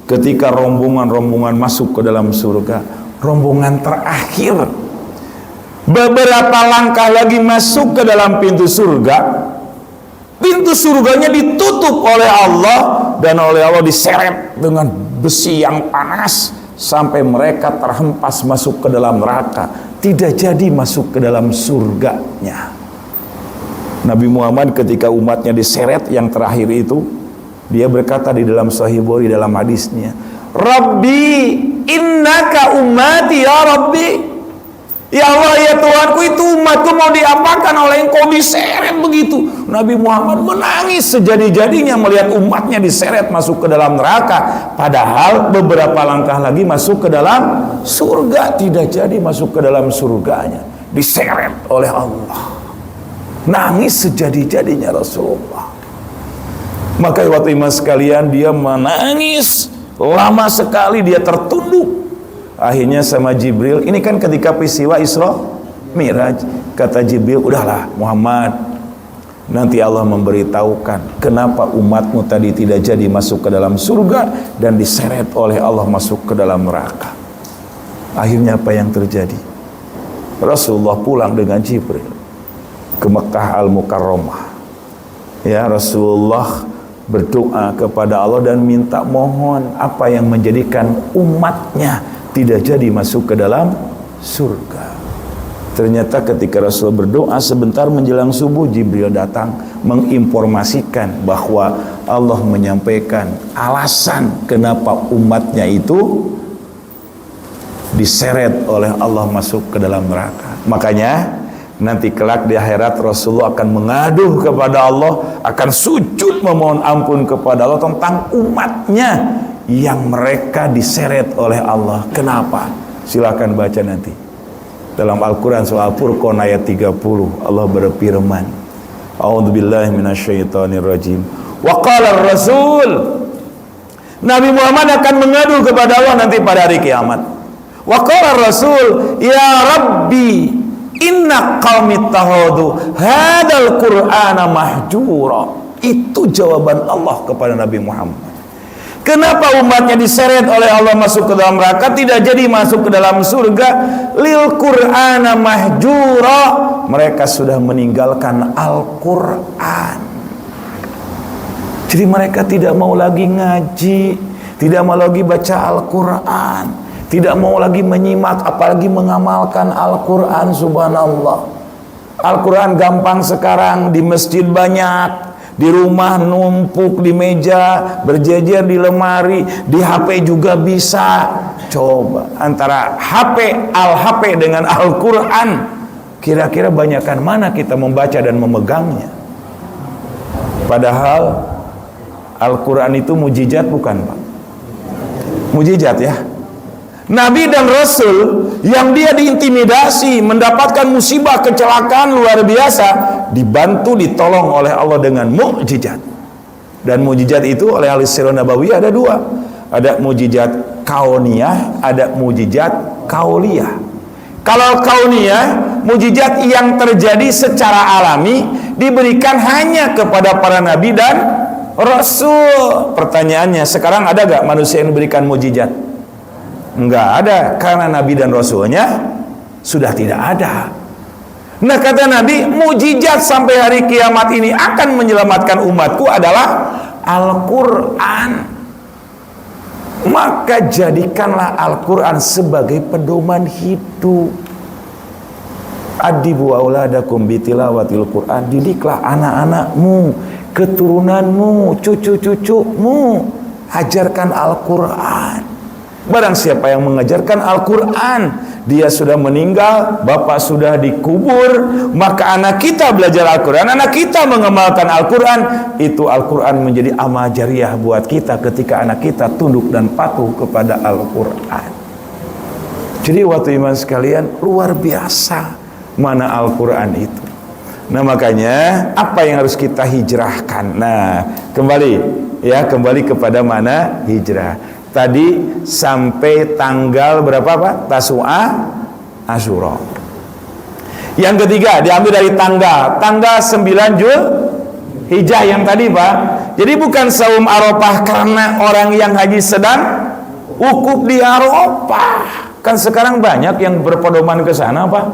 B: ketika rombongan-rombongan masuk ke dalam surga, rombongan terakhir beberapa langkah lagi masuk ke dalam pintu surga, pintu surganya ditutup oleh Allah, dan oleh Allah diseret dengan besi yang panas sampai mereka terhempas masuk ke dalam neraka, tidak jadi masuk ke dalam surganya. Nabi Muhammad ketika umatnya diseret yang terakhir itu, dia berkata di dalam Sahih Bukhari dalam hadisnya, Rabbi innaka ummati ya Rabbi, ya Allah ya Tuhanku, itu umatku mau diapakan oleh engkau, diseret begitu. Nabi Muhammad menangis sejadi-jadinya melihat umatnya diseret masuk ke dalam neraka, padahal beberapa langkah lagi masuk ke dalam surga, tidak jadi masuk ke dalam surganya, diseret oleh Allah. Nangis sejadi-jadinya Rasulullah. Maka waktu iman sekalian, dia menangis lama sekali, dia tertunduk. Akhirnya sama Jibril, ini kan ketika peristiwa Isra Mi'raj, kata Jibril, udahlah Muhammad, nanti Allah memberitahukan kenapa umatmu tadi tidak jadi masuk ke dalam surga dan diseret oleh Allah masuk ke dalam neraka. Akhirnya apa yang terjadi? Rasulullah pulang dengan Jibril ke Mekah Al-Mukarramah. Ya, Rasulullah berdoa kepada Allah dan minta mohon apa yang menjadikan umatnya tidak jadi masuk ke dalam surga. Ternyata ketika Rasul berdoa sebentar menjelang subuh, Jibril datang menginformasikan bahwa Allah menyampaikan alasan kenapa umatnya itu diseret oleh Allah masuk ke dalam neraka. Makanya nanti kelak di akhirat Rasulullah akan mengadu kepada Allah, akan sujud memohon ampun kepada Allah tentang umatnya yang mereka diseret oleh Allah. Kenapa? Silakan baca nanti dalam Al-Quran surah Al-Furqan ayat 30. Allah berfirman, A'udzubillahi minasyaitonirrajim. Wa qala ar-rasul, Nabi Muhammad akan mengadu kepada Allah nanti pada hari kiamat. Wa qala ar-rasul, ya Rabbi inna qaumi tahadu hadal qur'ana mahjura. Itu jawaban Allah kepada Nabi Muhammad. Kenapa umatnya diseret oleh Allah masuk ke dalam neraka, tidak jadi masuk ke dalam surga? Lil Qur'ana mahjura, mereka sudah meninggalkan Al-Quran. Jadi mereka tidak mau lagi ngaji, tidak mau lagi baca Al-Quran, tidak mau lagi menyimak, apalagi mengamalkan Al-Quran. Subhanallah, Al-Quran gampang sekarang, di masjid banyak, di rumah numpuk di meja, berjejer di lemari, di HP juga bisa. Coba antara HP dengan Al-Quran, kira-kira banyakkan mana kita membaca dan memegangnya? Padahal Al-Quran itu mujizat, bukan Pak? Mujizat ya. Nabi dan Rasul yang dia diintimidasi, mendapatkan musibah, kecelakaan luar biasa, dibantu, ditolong oleh Allah dengan mukjizat. Dan mukjizat itu oleh ahli sirah Nabawi ada dua. Ada mukjizat kauniyah, ada mukjizat kauliyah. Kalau kauniyah, mukjizat yang terjadi secara alami, diberikan hanya kepada para nabi dan Rasul. Pertanyaannya, sekarang ada gak manusia yang diberikan mukjizat? Enggak ada, karena Nabi dan Rasulnya sudah tidak ada. Nah, kata Nabi, mujizat sampai hari kiamat ini akan menyelamatkan umatku adalah Al-Quran. Maka jadikanlah Al-Quran sebagai pedoman hidup. Adibu auladakum bitilawatil Quran. Didiklah anak-anakmu, keturunanmu, cucu-cucumu, ajarkan Al-Quran. Barang siapa yang mengajarkan Al-Quran, dia sudah meninggal, bapak sudah dikubur, maka anak kita belajar Al-Quran, anak kita mengamalkan Al-Quran, itu Al-Quran menjadi amal jariah buat kita ketika anak kita tunduk dan patuh kepada Al-Quran. Jadi waktu iman sekalian, luar biasa mana Al-Quran itu. Nah, makanya apa yang harus kita hijrahkan? Nah, kembali kepada mana hijrah. Tadi sampai tanggal berapa Pak? Tasu'a Asyura. Yang ketiga diambil dari tanggal 9 Zulhijjah yang tadi Pak. Jadi bukan saum Arafah karena orang yang haji sedang wukuf di Arafah. Kan sekarang banyak yang berpedoman ke sana Pak.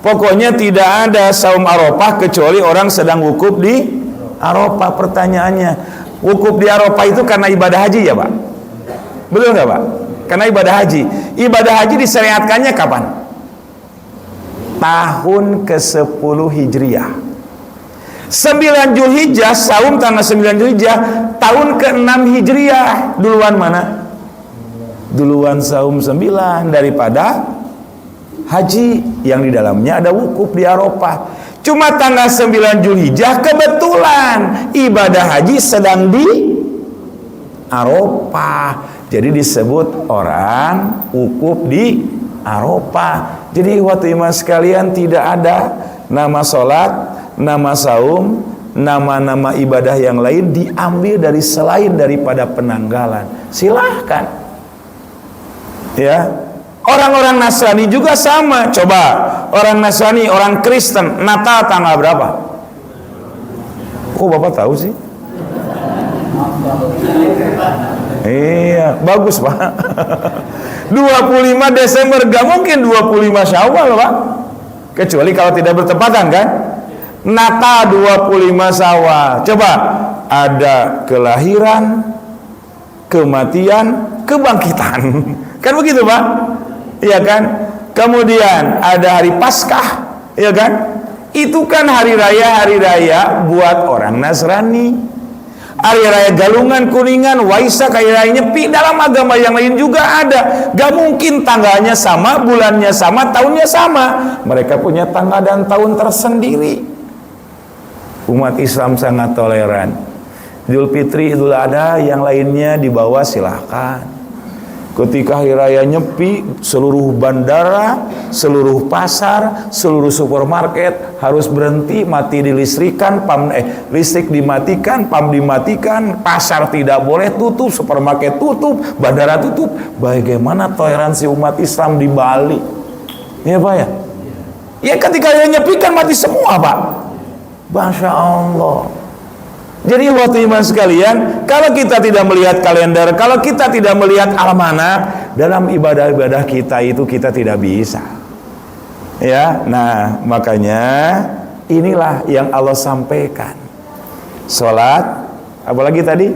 B: Pokoknya tidak ada saum Arafah kecuali orang sedang wukuf di Arafah. Pertanyaannya, wukuf di Arafah itu karena ibadah haji ya Pak? Betul nggak Pak? Karena ibadah haji. Ibadah haji disyariatkannya kapan? Tahun ke-10 Hijriah. 9 Zulhijjah, saum tanggal 9 Zulhijjah, tahun ke-6 Hijriah. Duluan mana? Duluan saum 9 daripada haji yang di dalamnya ada wukuf di Arafah. Cuma tanggal 9 Zulhijjah kebetulan ibadah haji sedang di Arafah. Jadi disebut orang wukuf di Arafah. Jadi waktu iman sekalian tidak ada nama sholat, nama saum, nama-nama ibadah yang lain diambil dari selain daripada penanggalan. Silahkan. Ya, orang-orang Nasrani juga sama. Coba orang Nasrani, orang Kristen, Natal tanggal berapa? Kok Bapak tahu sih? Iya, bagus Pak. 25 Desember, gak mungkin 25 Syawal Pak. Kecuali kalau tidak bertepatan kan. Natal 25 Syawal. Coba, ada kelahiran, kematian, kebangkitan. Kan begitu Pak? Iya kan? Kemudian ada hari Paskah, iya kan? Itu kan hari raya buat orang Nasrani. Hari raya Galungan, Kuningan, Waisak, hari raya Nyepi, dalam agama yang lain juga ada. Gak mungkin tanggalnya sama, bulannya sama, tahunnya sama. Mereka punya tanggal dan tahun tersendiri. Umat Islam sangat toleran. Idul Fitri, Idul Adha, yang lainnya dibawa silahkan. Ketika hari raya Nyepi, seluruh bandara, seluruh pasar, seluruh supermarket harus berhenti, mati dilistrikan, listrik dimatikan, PAM dimatikan, pasar tidak boleh tutup, supermarket tutup, bandara tutup. Bagaimana toleransi umat Islam di Bali? Ya Pak ya? Ya ketika hari Nyepi kan mati semua Pak. Masya Allah. Jadi waktu iman sekalian, kalau kita tidak melihat kalender, kalau kita tidak melihat almanak, dalam ibadah-ibadah kita itu kita tidak bisa. Ya, nah makanya inilah yang Allah sampaikan. Sholat, apalagi tadi?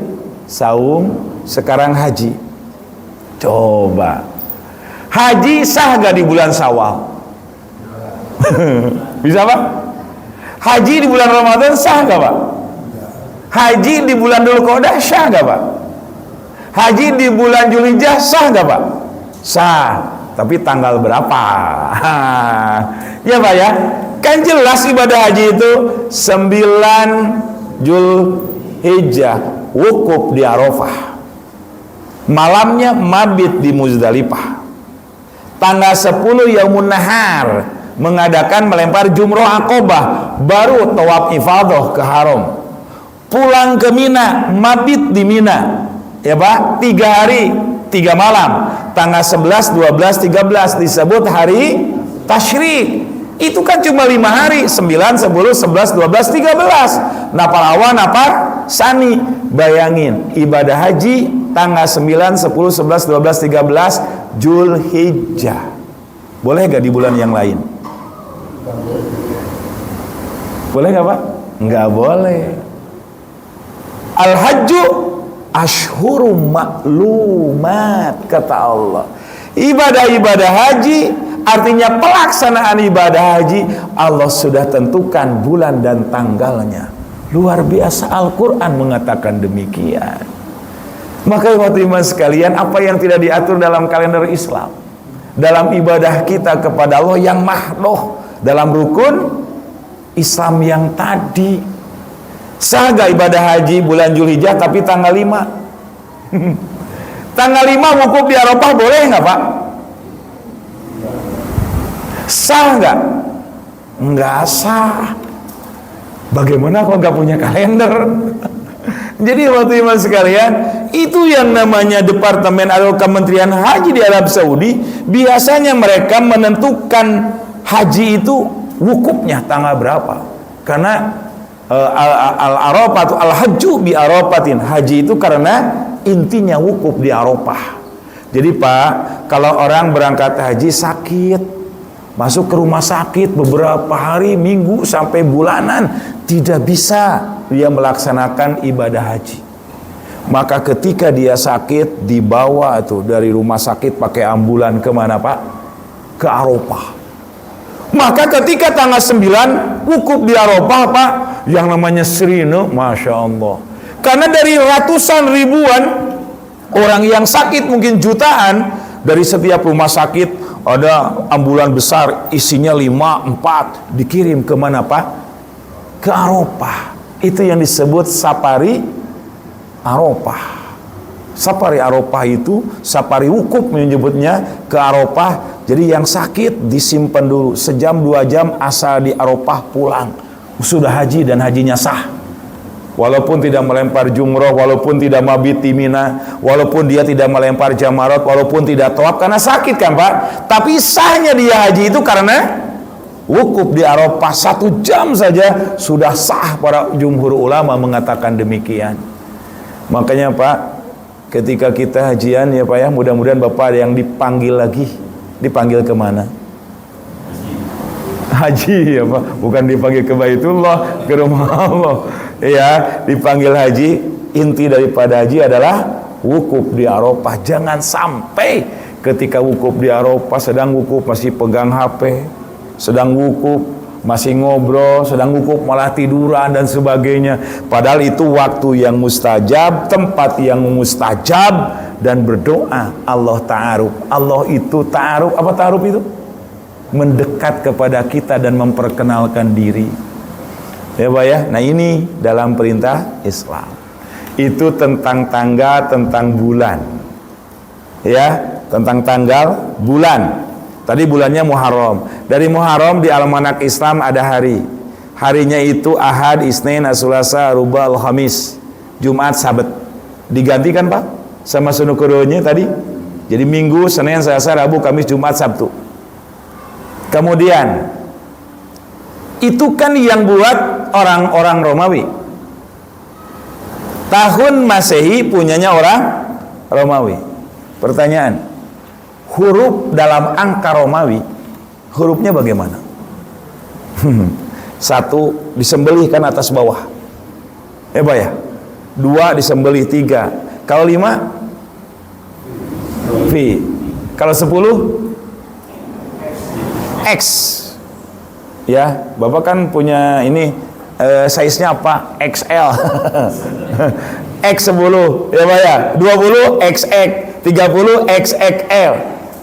B: Saum, sekarang haji. Coba. Haji sah gak di bulan Syawal? Bisa Pak? Haji di bulan Ramadan sah gak Pak? Haji di bulan Dzulqa'dah sah gak Pak? Haji di bulan Dzulhijjah sah gak Pak? Sah, tapi tanggal berapa? Ya Pak ya, kan jelas ibadah haji itu 9 Dzulhijjah wukuf di Arafah, malamnya mabit di Muzdalifah, tanggal 10 Yaumun Nahar mengadakan melempar jumroh Aqobah, baru tawaf ifadah ke haram, pulang ke Mina, mabit di Mina, ya Pak, 3 hari 3 malam, tanggal 11, 12, 13 disebut hari tasyrik. Itu kan cuma 5 hari, 9, 10, 11, 12, 13. Napar awal, napar sani. Bayangin, ibadah haji tanggal 9, 10, 11, 12, 13 Dzulhijjah. Boleh gak di bulan yang lain? Boleh gak Pak? Nggak boleh. Al-hajju ashhurum ma'lumat, kata Allah. Ibadah-ibadah haji artinya pelaksanaan ibadah haji, Allah sudah tentukan bulan dan tanggalnya. Luar biasa, Al-Quran mengatakan demikian. Maka waktu iman sekalian, apa yang tidak diatur dalam kalender Islam, dalam ibadah kita kepada Allah yang mahdoh, dalam rukun Islam yang tadi, sah gak ibadah haji bulan Dzulhijjah tapi tanggal 5? Tanggal 5 wukuf di Arafah boleh nggak Pak? Sah nggak? Nggak sah. Bagaimana kalau nggak punya kalender? Jadi waktu iman sekalian, itu yang namanya Departemen atau Kementerian Haji di Arab Saudi, biasanya mereka menentukan haji itu wukufnya tanggal berapa. Karena al-Arafah atau al-hajju bi Arafatin, haji itu karena intinya wukuf di Arafah. Jadi Pak, kalau orang berangkat haji sakit, masuk ke rumah sakit beberapa hari, minggu sampai bulanan, tidak bisa dia melaksanakan ibadah haji. Maka ketika dia sakit, dibawa tuh dari rumah sakit pakai ambulan kemana Pak? Ke Arafah. Maka ketika tanggal 9 wukuf di Arafah Pak, yang namanya Serino, Masya Allah, karena dari ratusan ribuan orang yang sakit, mungkin jutaan, dari setiap rumah sakit ada ambulan besar isinya 5, 4 dikirim kemana Pak? Ke Arafah. Itu yang disebut safari Arafah. Safari Arafah itu, safari wukuf menyebutnya ke Arafah. Jadi yang sakit disimpan dulu sejam 2 jam, asal di Arafah pulang, sudah haji dan hajinya sah. Walaupun tidak melempar jumroh, walaupun tidak mabit di Mina, walaupun dia tidak melempar jamarat, walaupun tidak tawaf karena sakit kan Pak, tapi sahnya dia haji itu karena wukuf di Arafah 1 jam saja sudah sah. Para jumhur ulama mengatakan demikian. Makanya Pak, ketika kita hajian ya Pak ya, mudah-mudahan Bapak yang dipanggil lagi. Dipanggil kemana? Haji ya Pak, bukan dipanggil ke Baitullah, ke rumah Allah. Ya, dipanggil haji. Inti daripada haji adalah wukuf di Arafah. Jangan sampai ketika wukuf di Arafah, sedang wukuf masih pegang HP, sedang wukuf masih ngobrol, sedang wukuf malah tiduran dan sebagainya. Padahal itu waktu yang mustajab, tempat yang mustajab, dan berdoa Allah ta'aruf. Allah itu ta'aruf. Apa ta'aruf itu? Mendekat kepada kita dan memperkenalkan diri. Ya Pak ya. Nah ini dalam perintah Islam. Itu tentang tanggal, tentang bulan. Ya, tentang tanggal, bulan. Tadi bulannya Muharram. Dari Muharram di almanak Islam ada hari. Harinya itu Ahad, Isnin, As-Sulasa, Ruba, Al-Khamis, Jumat, Sabat. Digantikan Pak sama sunukuronya tadi. Jadi Minggu, Senin, Selasa, Rabu, Kamis, Jumat, Sabtu. Kemudian itu kan yang buat orang-orang Romawi. Tahun Masehi punyanya orang Romawi. Pertanyaan, huruf dalam angka Romawi, hurufnya bagaimana? Satu disembelih kan atas bawah, Pak ya. Dua disembelih, tiga. Kalau lima, V. Kalau 10, X. Ya, Bapak kan punya ini size-nya apa? XL. X10, ya Pak ya. 20 XX, 30 XXL,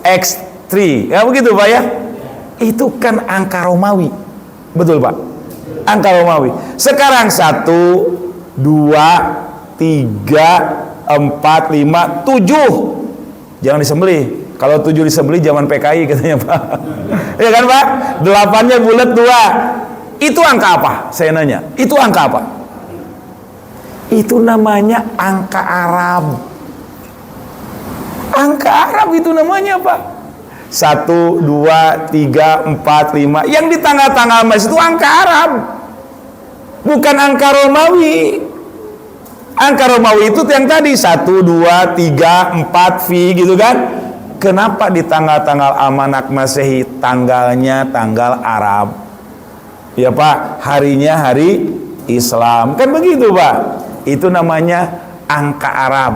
B: X3. Ya begitu Pak ya. Itu kan angka Romawi. Betul Pak? Angka Romawi. Sekarang 1, 2, 3, 4, 5, 7. Jangan disembelih. Kalau 7 disembelih zaman PKI katanya Pak. Ya kan Pak? 8-nya bulat 2. Itu angka apa? Saya nanya. Itu angka apa? Itu namanya angka Arab. Angka Arab itu namanya Pak. 1, 2, 3, 4, 5. Yang di tanggal-tanggal Mas itu angka Arab. Bukan angka Romawi. Angka Romawi itu yang tadi 1, 2, 3, 4 V gitu kan. Kenapa di tanggal-tanggal Almanak Masehi tanggalnya tanggal Arab? Ya Pak, harinya hari Islam. Kan begitu Pak. Itu namanya angka Arab.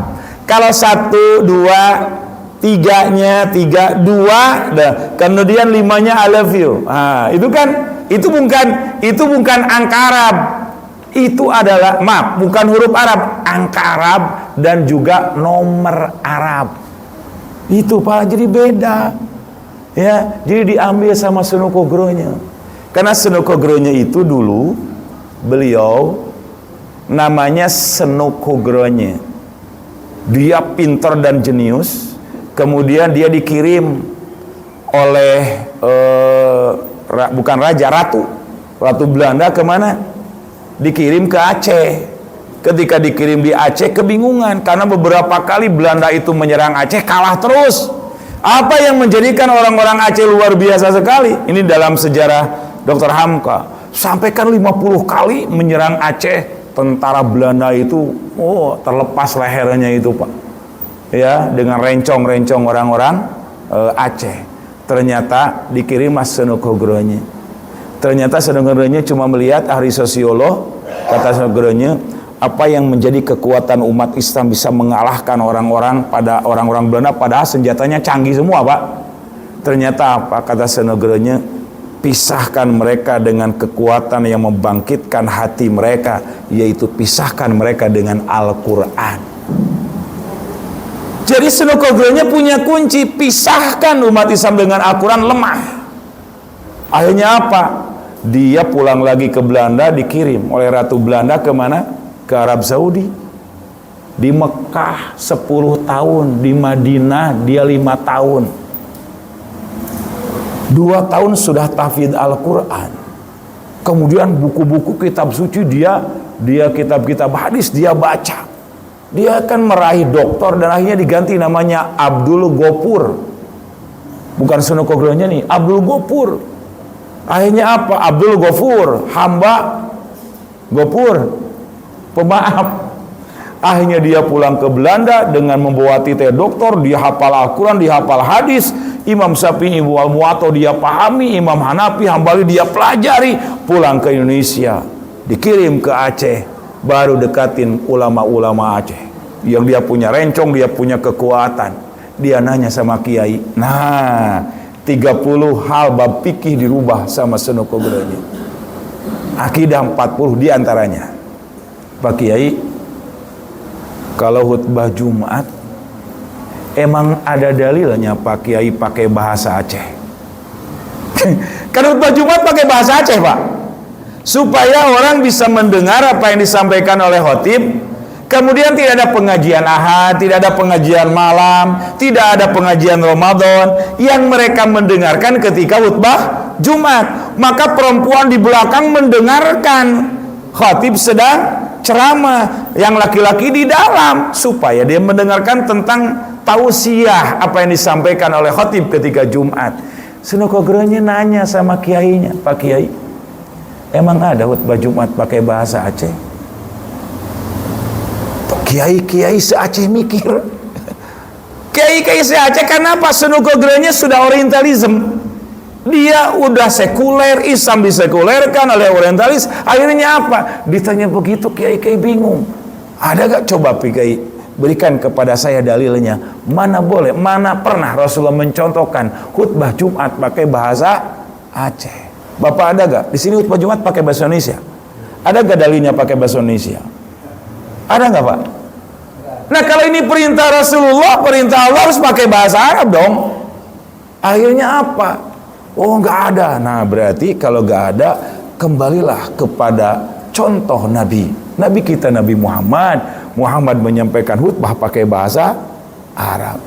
B: Kalau 1, 2, 3-nya 3, 2, kemudian 5-nya I love you. Nah, itu kan itu bukan angka Arab. Itu adalah, maaf, bukan huruf Arab, angka Arab dan juga nomor Arab. Itu Pak, jadi beda. Ya, jadi diambil sama Senokogoronya. Karena Senokogoronya itu dulu beliau namanya Senokogoronya. Dia pintar dan jenius. Kemudian dia dikirim oleh bukan raja, ratu Belanda kemana? Dikirim ke Aceh. Ketika dikirim di Aceh kebingungan karena beberapa kali Belanda itu menyerang Aceh, kalah terus. Apa yang menjadikan orang-orang Aceh luar biasa sekali? Ini dalam sejarah Dr. Hamka. Sampaikan 50 kali menyerang Aceh, tentara Belanda itu terlepas lehernya itu Pak. Ya, dengan rencong-rencong orang-orang Aceh. Ternyata dikirim Mas Senokogoronya. Ternyata Senokogoronya cuma melihat, ahli sosiolog, kata Senokogoronya, apa yang menjadi kekuatan umat Islam bisa mengalahkan orang-orang Belanda, padahal senjatanya canggih semua Pak. Ternyata apa? Kata Senokogoronya, pisahkan mereka dengan kekuatan yang membangkitkan hati mereka, yaitu pisahkan mereka dengan Al-Quran. Jadi Senokogoronya punya kunci, pisahkan umat Islam dengan Al-Quran, lemah. Akhirnya apa? Dia pulang lagi ke Belanda, dikirim oleh Ratu Belanda kemana? Ke Arab Saudi. Di Mekah 10 tahun, di Madinah dia 5 tahun. 2 tahun sudah tahfidz Al-Quran. Kemudian buku-buku kitab suci dia kitab-kitab hadis dia baca. Dia akan meraih doktor dan akhirnya diganti namanya Abdul Ghafur. Bukan Senokogoronya nih, Abdul Ghafur. Akhirnya apa? Abdul Ghafur, hamba Ghafur, pemaaf. Akhirnya dia pulang ke Belanda dengan membawa titel doktor, dia hafal Al-Quran, dia hafal hadis. Imam Syafi'i wal Muwatta dia pahami, Imam Hanafi, Hambali dia pelajari. Pulang ke Indonesia, dikirim ke Aceh, baru dekatin ulama-ulama Aceh. Yang dia punya rencong, dia punya kekuatan. Dia nanya sama kiai. Nah, 30 hal bab fikih dirubah sama Senokogoronya. Akidah 40 diantaranya. Pak Kiai, kalau khutbah Jumat emang ada dalilnya Pak Kiai pakai bahasa Aceh? Kan khutbah Jumat pakai bahasa Aceh Pak, supaya orang bisa mendengar apa yang disampaikan oleh khotib. Kemudian tidak ada pengajian Ahad, tidak ada pengajian malam, tidak ada pengajian Ramadan yang mereka mendengarkan ketika khutbah Jumat. Maka perempuan di belakang mendengarkan khotib sedang ceramah, yang laki-laki di dalam, supaya dia mendengarkan tentang tausiah apa yang disampaikan oleh khotib ketika Jumat. Senokogoronya nanya sama kiainya, Pak Kiai, emang ada khutbah Jumat pakai bahasa Aceh? kiai-kiai se-Aceh mikir. Kiai-kiai se-Aceh kenapa? Senogogernya sudah orientalism. Dia udah sekuler, Islam disekulerkan oleh orientalis. Akhirnya apa? Ditanya begitu, kiai-kiai bingung. Ada gak? Coba kiai berikan kepada saya dalilnya. Mana boleh, mana pernah Rasulullah mencontohkan khutbah Jumat pakai bahasa Aceh? Bapak ada gak? Di sini khutbah Jumat pakai bahasa Indonesia. Ada gak dalilnya pakai bahasa Indonesia? Ada gak, Pak? Nah, kalau ini perintah Rasulullah, perintah Allah, harus pakai bahasa Arab dong. Akhirnya apa? Oh, nggak ada. Nah, berarti kalau nggak ada, kembalilah kepada contoh Nabi. Nabi kita Nabi Muhammad. Muhammad menyampaikan khutbah pakai bahasa Arab.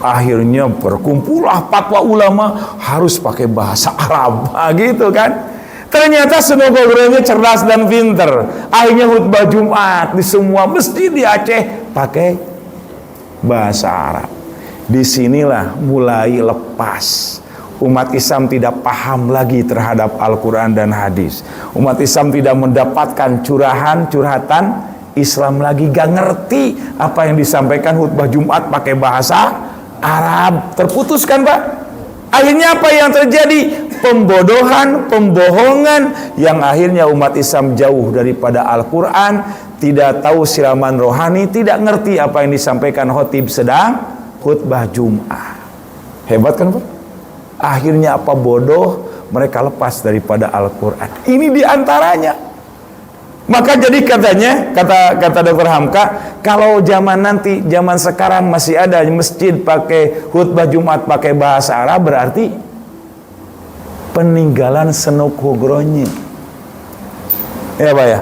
B: Akhirnya berkumpullah fatwa ulama harus pakai bahasa Arab. Nah, gitu kan? Ternyata senogogernya cerdas dan pinter. Akhirnya khutbah Jumat di semua masjid di Aceh pakai bahasa Arab. Disinilah mulai lepas. Umat Islam tidak paham lagi terhadap Al-Quran dan hadis. Umat Islam tidak mendapatkan curhatan Islam lagi. Gak ngerti apa yang disampaikan khutbah Jumat pakai bahasa Arab. Terputus kan, Pak? Akhirnya apa yang terjadi? Pembodohan, pembohongan, yang akhirnya umat Islam jauh daripada Al-Quran, tidak tahu siraman rohani, tidak ngerti apa yang disampaikan khotib sedang khutbah Jumat. Hebat kan, Pak? Akhirnya apa? Bodoh, mereka lepas daripada Al-Quran. Ini diantaranya. Maka jadi katanya, kata Dr. Hamka, kalau zaman nanti, zaman sekarang masih ada masjid pakai khutbah Jumat pakai bahasa Arab, berarti peninggalan senogogernya. Ya, Pak ya?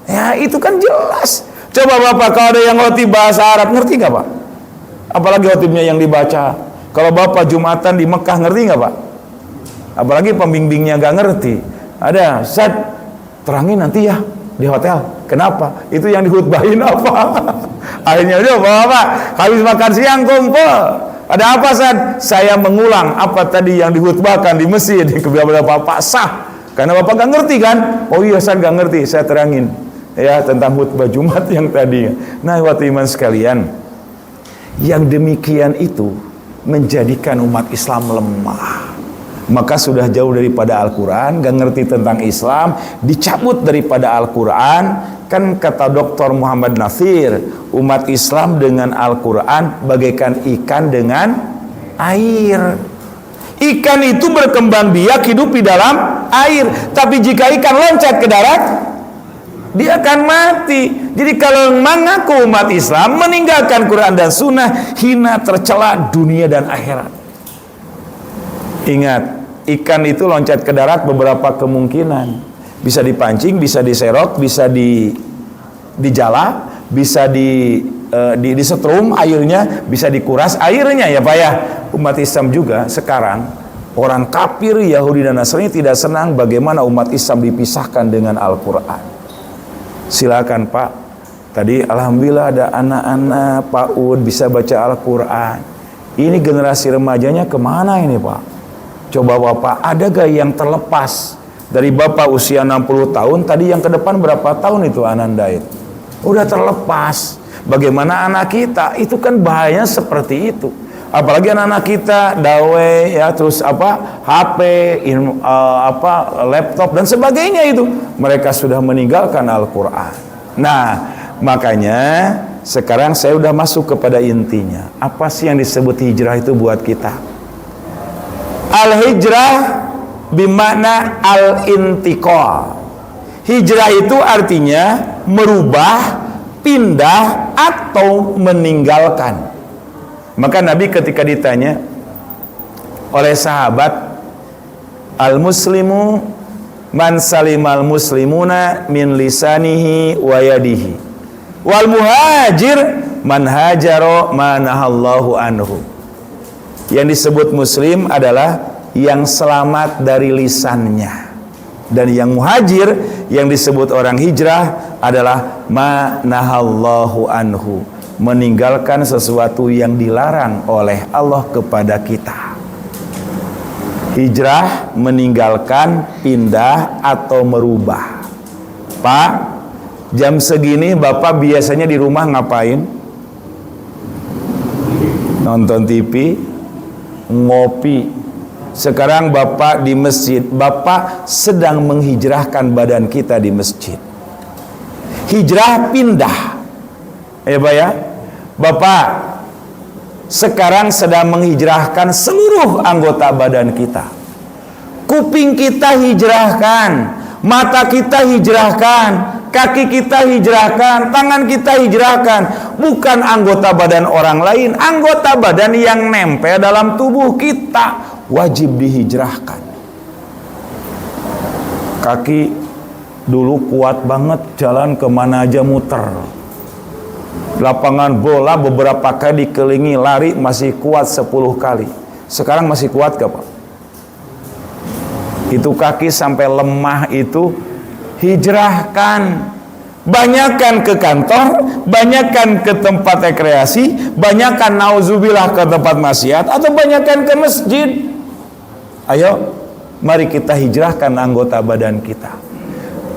B: Ya, itu kan jelas. Coba Bapak, kalau ada yang khotib bahasa Arab, ngerti nggak, Pak? Apalagi khotibnya yang dibaca. Kalau Bapak Jumatan di Mekah, ngerti nggak, Pak? Apalagi pembimbingnya nggak ngerti. Ada, Ustaz, terangin nanti ya di hotel. Kenapa? Itu yang dikhutbahin apa? Akhirnya udah, Bapak habis makan siang kumpul. Ada apa, Ustaz? Saya mengulang apa tadi yang dikhutbahkan di masjid. Kepada Bapak sah. Karena Bapak nggak ngerti kan? Oh iya, Ustaz nggak ngerti. Saya terangin ya tentang khutbah Jumat yang tadi. Nah, waktu iman sekalian, yang demikian itu menjadikan umat Islam lemah. Maka sudah jauh daripada Al-Quran, gak ngerti tentang Islam, dicabut daripada Al-Quran. Kan kata Dr. Muhammad Nasir, umat Islam dengan Al-Quran bagaikan ikan dengan air. Ikan itu berkembang biak hidup di dalam air, tapi jika ikan loncat ke darat, dia akan mati. Jadi kalau mengaku umat Islam meninggalkan Quran dan Sunnah, hina tercela dunia dan akhirat. Ingat, ikan itu loncat ke darat beberapa kemungkinan. Bisa dipancing, bisa diserok, bisa dijala, bisa disetrum airnya, bisa dikuras airnya, ya Pak ya. Umat Islam juga sekarang, orang kafir Yahudi dan Nasrani tidak senang bagaimana umat Islam dipisahkan dengan Al-Quran. Silakan, Pak. Tadi alhamdulillah ada anak-anak PAUD bisa baca Al-Quran. Ini generasi remajanya kemana ini, Pak? Coba Bapak, ada gak yang terlepas dari Bapak usia 60 tahun, tadi yang ke depan berapa tahun itu Ananda itu? Udah terlepas. Bagaimana anak kita? Itu kan bahayanya seperti itu. Apalagi anak-anak kita dawe ya, terus HP, laptop dan sebagainya itu. Mereka sudah meninggalkan Al-Quran. Nah, makanya sekarang saya udah masuk kepada intinya. Apa sih yang disebut hijrah itu buat kita? Al-hijrah bimakna al-intiqal. Hijrah itu artinya merubah, pindah, atau meninggalkan. Maka Nabi ketika ditanya oleh sahabat, al-muslimu man salimal muslimuna min lisanihi wa yadihi, wal muhajir man hajaro manahallahu anhu. Yang disebut muslim adalah yang selamat dari lisannya, dan yang muhajir, yang disebut orang hijrah adalah manahallahu anhu, meninggalkan sesuatu yang dilarang oleh Allah kepada kita. Hijrah meninggalkan, pindah, atau merubah. Pak, Jam segini Bapak biasanya di rumah ngapain? Nonton TV, ngopi. Sekarang Bapak di masjid. Bapak sedang menghijrahkan badan kita di masjid. Hijrah pindah. Ya Pak ya. Bapak sekarang sedang menghijrahkan seluruh anggota badan kita. Kuping kita hijrahkan, mata kita hijrahkan, kaki kita hijrahkan, tangan kita hijrahkan. Bukan anggota badan orang lain, anggota badan yang nempel dalam tubuh kita wajib dihijrahkan. Kaki dulu kuat banget, jalan kemana aja muter. Lapangan bola beberapa kali dikelilingi, lari masih kuat 10 kali. Sekarang masih kuat gak Pak? Itu kaki sampai lemah itu hijrahkan. Banyakkan ke kantor, banyakkan ke tempat rekreasi, banyakkan nauzubillah ke tempat maksiat, atau banyakkan ke masjid. Ayo, mari kita hijrahkan anggota badan kita.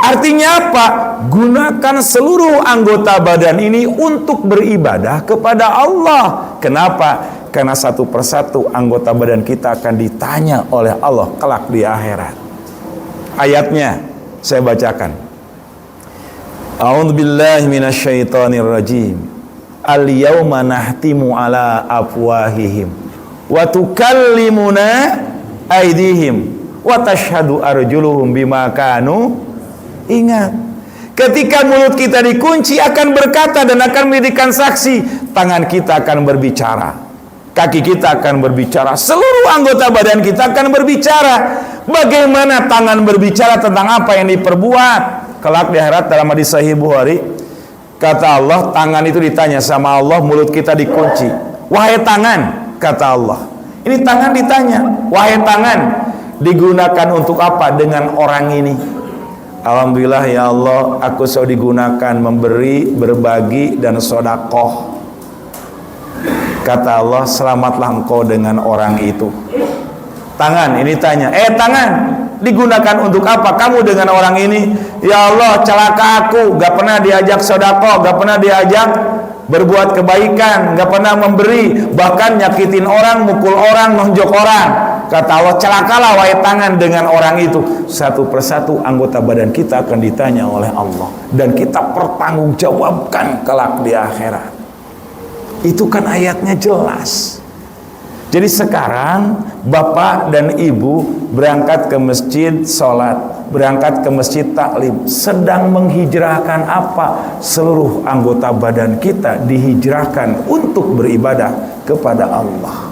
B: Artinya apa? Gunakan seluruh anggota badan ini untuk beribadah kepada Allah. Kenapa? Karena satu persatu anggota badan kita akan ditanya oleh Allah kelak di akhirat. Ayatnya saya bacakan. A'udzubillahi minasyaitonirrajim. Al-yauma nahtimu ala afwahihim wa tukallimuna aydihim wa tashhadu arjuluhum bima kanu. Ingat, ketika mulut kita dikunci akan berkata dan akan memberikan saksi, tangan kita akan berbicara, kaki kita akan berbicara, seluruh anggota badan kita akan berbicara. Bagaimana tangan berbicara tentang apa yang diperbuat? Kelak di akhirat dalam hadis Sahih Bukhari, kata Allah, tangan itu ditanya sama Allah, mulut kita dikunci. Wahai tangan, kata Allah. Ini tangan ditanya, wahai tangan, digunakan untuk apa dengan orang ini? Alhamdulillah ya Allah, aku sudah digunakan memberi, berbagi, dan sodakoh. Kata Allah, selamatlah engkau dengan orang itu. Tangan ini tanya, tangan digunakan untuk apa kamu dengan orang ini? Ya Allah, celaka aku, gak pernah diajak sodakoh, gak pernah diajak berbuat kebaikan, gak pernah memberi, bahkan nyakitin orang, mukul orang, nonjok orang. Kata Allah, celakalah wahai tangan dengan orang itu. Satu persatu anggota badan kita akan ditanya oleh Allah, dan kita pertanggungjawabkan kelak di akhirat. Itu kan ayatnya jelas. Jadi sekarang bapak dan ibu berangkat ke masjid sholat, berangkat ke masjid taklim, sedang menghijrahkan apa? Seluruh anggota badan kita dihijrahkan untuk beribadah kepada Allah.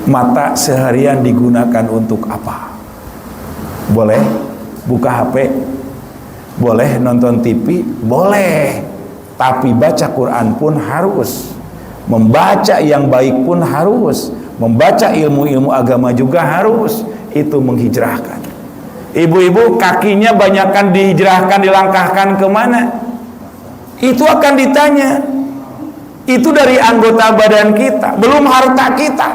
B: Mata seharian digunakan untuk apa? Boleh buka HP, boleh nonton TV, boleh. Tapi baca Quran pun harus. Membaca yang baik pun harus. Membaca ilmu-ilmu agama juga harus. Itu menghijrahkan. Ibu-ibu kakinya banyakkan dihijrahkan, dilangkahkan kemana? Itu akan ditanya. Itu dari anggota badan kita, belum harta kita.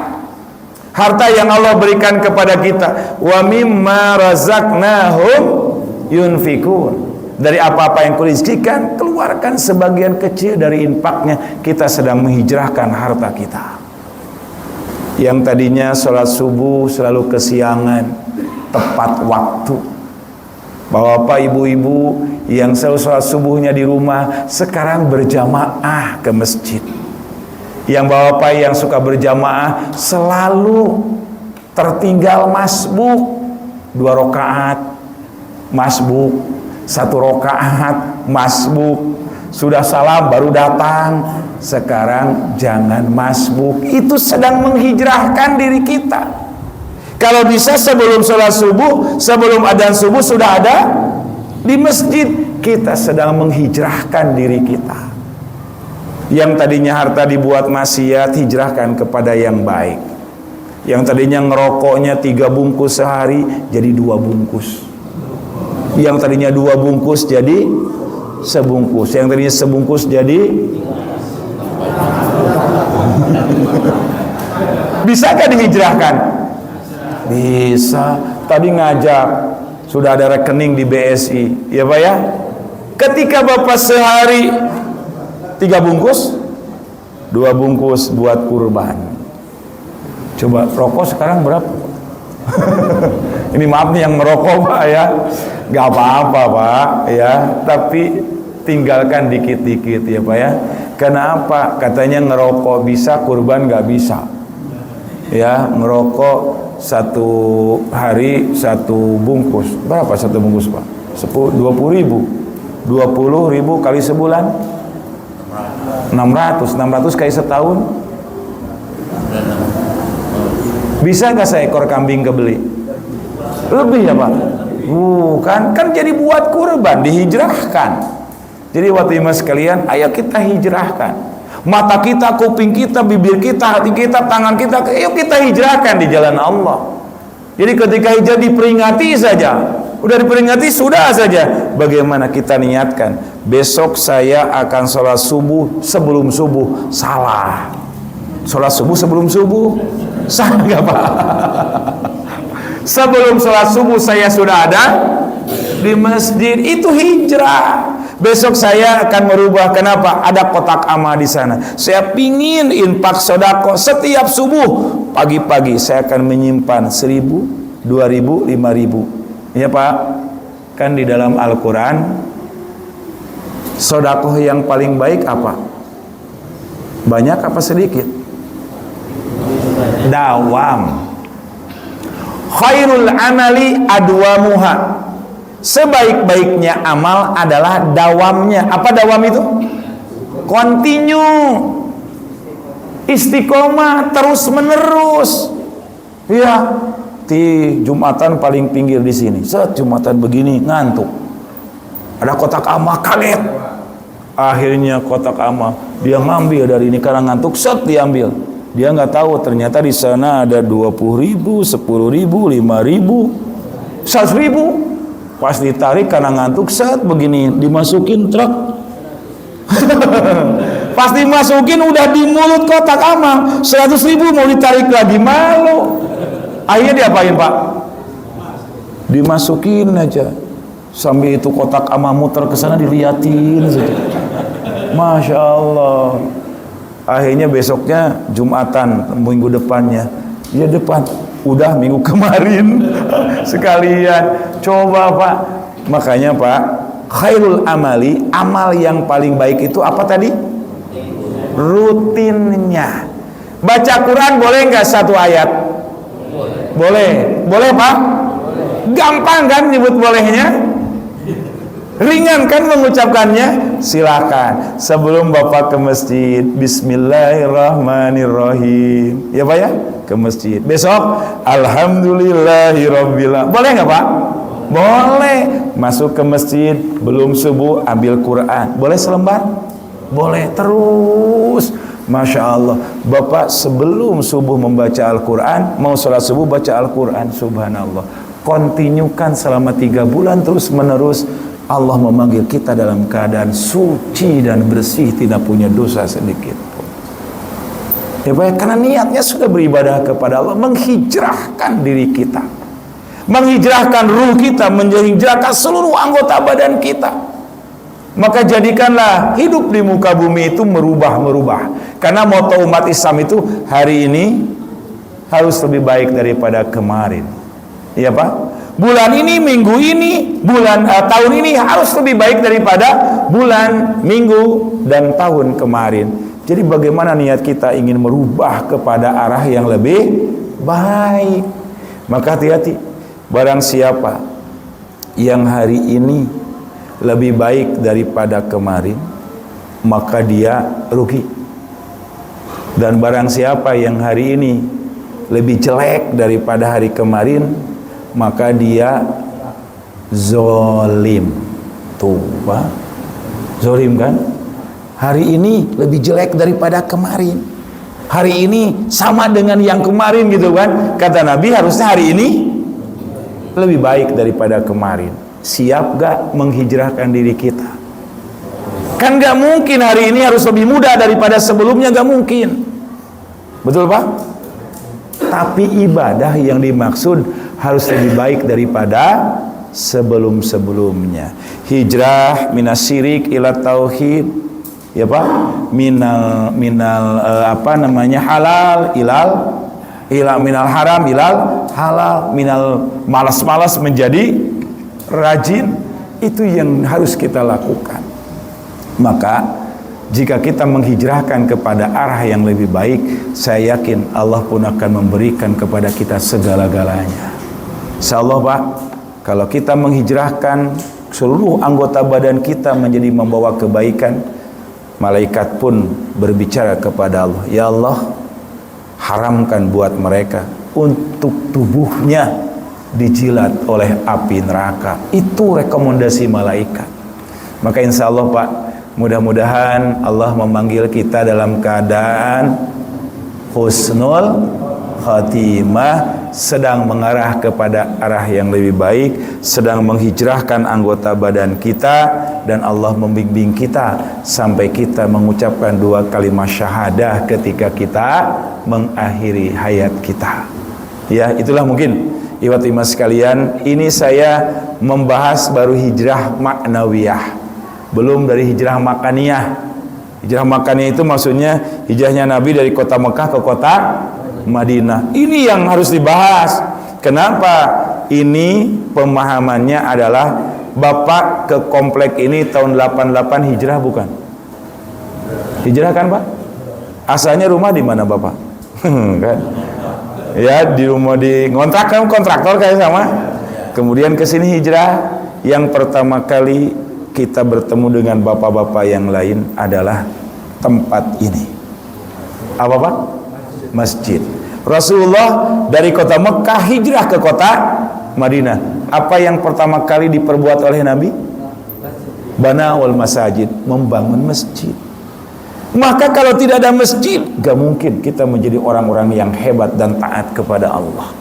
B: Harta yang Allah berikan kepada kita. Wa mimma razaqnahum yunfikun. Dari apa-apa yang kurizkikan, keluarkan sebagian kecil dari infaknya. Kita sedang menghijrahkan harta kita. Yang tadinya sholat subuh selalu kesiangan, tepat waktu. Bapak ibu-ibu yang selalu sholat subuhnya di rumah, sekarang berjamaah ke masjid. Yang bapak yang suka berjamaah selalu tertinggal masbuk 2 rakaat masbuk, 1 rakaat masbuk, sudah salam baru datang. Sekarang jangan masbuk. Itu sedang menghijrahkan diri kita. Kalau bisa sebelum sholat subuh, sebelum adzan subuh sudah ada di masjid. Kita sedang menghijrahkan diri kita. Yang tadinya harta dibuat maksiat, hijrahkan kepada yang baik. Yang tadinya ngerokoknya 3 bungkus sehari, jadi 2 bungkus. Yang tadinya 2 bungkus jadi sebungkus. Yang tadinya sebungkus jadi bisakah dihijrahkan? Bisa. Tadi ngajak, sudah ada rekening di BSI, ya Pak ya? Ketika bapak sehari 3 bungkus, 2 bungkus buat kurban. Coba rokok sekarang berapa? Ini maaf nih yang merokok Pak ya, gak apa-apa Pak ya, tapi tinggalkan dikit-dikit ya Pak ya. Kenapa? Katanya ngerokok bisa, kurban gak bisa. Ya, ngerokok 1 hari 1 bungkus. Berapa 1 bungkus Pak? 20 ribu. 20 ribu kali sebulan 600 kali setahun. Bisa gak seekor kambing kebeli? Lebih ya Pak? Kan jadi buat kurban, dihijrahkan. Jadi waktu imas sekalian, ayo kita hijrahkan mata kita, kuping kita, bibir kita, hati kita, tangan kita, ayo kita hijrahkan di jalan Allah. Jadi ketika hijrah diperingati saja, udah diperingati sudah saja. Bagaimana kita niatkan, besok saya akan sholat subuh sebelum subuh. Salah. Sholat subuh sebelum subuh, salah nggak Pak? Sebelum sholat subuh saya sudah ada di masjid, itu hijrah. Besok saya akan merubah. Kenapa? Ada kotak amal di sana. Saya pingin infak sodako setiap subuh. Pagi-pagi saya akan menyimpan 1.000, 2.000, 5.000. Ya Pak, kan di dalam Al-Quran sodakoh yang paling baik apa? Banyak apa sedikit? Dawam. Khairul amali adwamuha. Sebaik-baiknya amal adalah dawamnya. Apa dawam itu? Continue, istiqomah, terus menerus. Ya, di Jumatan paling pinggir di sini. Jumatan begini ngantuk. Ada kotak amal, kaget. Akhirnya kotak amal dia ngambil dari ini karena ngantuk. Diambil. Dia nggak tahu ternyata di sana ada 20.000, 10.000, 5.000, 100.000. Pas ditarik karena ngantuk, begini dimasukin truk. Pas dimasukin udah di mulut kotak amal 100.000, mau ditarik lagi malu. Akhirnya diapain Pak? Dimasukin aja. Sambil itu kotak amal muter ke sana diliatin saja. Masya Allah. Akhirnya besoknya Jumatan, minggu depannya. Ya depan. Udah minggu kemarin sekalian. Coba Pak. Makanya Pak, khairul amali, amal yang paling baik itu apa tadi? Rutinnya. Baca Quran boleh nggak 1 ayat? Boleh. Boleh Pak? Gampang kan nyebut bolehnya? Ringan kan mengucapkannya? Silakan. Sebelum Bapak ke masjid, bismillahirrahmanirrahim. Ya Pak ya? Ke masjid. Besok alhamdulillahirabbil alamin. Boleh nggak Pak? Boleh. Masuk ke masjid belum subuh ambil Quran. Boleh selembar? Boleh. Terus Masya Allah, Bapak sebelum subuh membaca Al-Quran, mau sholat subuh baca Al-Quran. Subhanallah. Kontinyukan selama 3 bulan terus menerus. Allah memanggil kita dalam keadaan suci dan bersih, tidak punya dosa sedikit pun. Ya Pak, karena niatnya sudah beribadah kepada Allah, menghijrahkan diri kita, menghijrahkan ruh kita, menghijrahkan seluruh anggota badan kita. Maka jadikanlah hidup di muka bumi itu merubah-merubah. Karena moto umat Islam itu hari ini harus lebih baik daripada kemarin. Iya Pak? Bulan ini, minggu ini, tahun ini harus lebih baik daripada bulan, minggu, dan tahun kemarin. Jadi bagaimana niat kita ingin merubah kepada arah yang lebih baik. Maka hati-hati. Barang siapa yang hari ini lebih baik daripada kemarin, maka dia rugi. Dan barang siapa yang hari ini lebih jelek daripada hari kemarin, maka dia zolim. Tuh Pak, zolim kan? Hari ini lebih jelek daripada kemarin, hari ini sama dengan yang kemarin gitu kan. Kata Nabi harusnya hari ini lebih baik daripada kemarin. Siap gak menghijrahkan diri kita? Kan gak mungkin hari ini harus lebih mudah daripada sebelumnya, gak mungkin. Betul Pak? Tapi ibadah yang dimaksud harus lebih baik daripada sebelum-sebelumnya. Hijrah minasyirik ila tauhid, ya Pak, halal minal haram ilal halal, minal malas-malas menjadi rajin. Itu yang harus kita lakukan. Maka jika kita menghijrahkan kepada arah yang lebih baik, saya yakin Allah pun akan memberikan kepada kita segala-galanya. Insyaallah Pak, kalau kita menghijrahkan seluruh anggota badan kita menjadi membawa kebaikan, malaikat pun berbicara kepada Allah, ya Allah, haramkan buat mereka untuk tubuhnya dijilat oleh api neraka. Itu rekomendasi malaikat. Maka insya Allah Pak, mudah-mudahan Allah memanggil kita dalam keadaan husnul khatimah, sedang mengarah kepada arah yang lebih baik, sedang menghijrahkan anggota badan kita, dan Allah membimbing kita sampai kita mengucapkan 2 kalimat syahadah ketika kita mengakhiri hayat kita. Ya, itulah mungkin ikhwati sekalian, ini saya membahas baru hijrah maknawiyah, belum dari hijrah makaniyah. Hijrah makaniyah itu maksudnya hijrahnya Nabi dari kota Mekah ke kota Madinah. Ini yang harus dibahas. Kenapa? Ini pemahamannya adalah Bapak ke komplek ini tahun 88 hijrah bukan? Hijrah kan Pak? Asalnya rumah di mana Bapak? Kan? Ya, di rumah di ngontrak kan, kontraktor kayak sama. Kemudian ke sini hijrah. Yang pertama kali kita bertemu dengan bapak-bapak yang lain adalah tempat ini. Apa Pak? Masjid. Rasulullah dari kota Mekah hijrah ke kota Madinah. Apa yang pertama kali diperbuat oleh Nabi? Bana wal masajid, membangun masjid. Maka kalau tidak ada masjid, gak mungkin kita menjadi orang-orang yang hebat dan taat kepada Allah.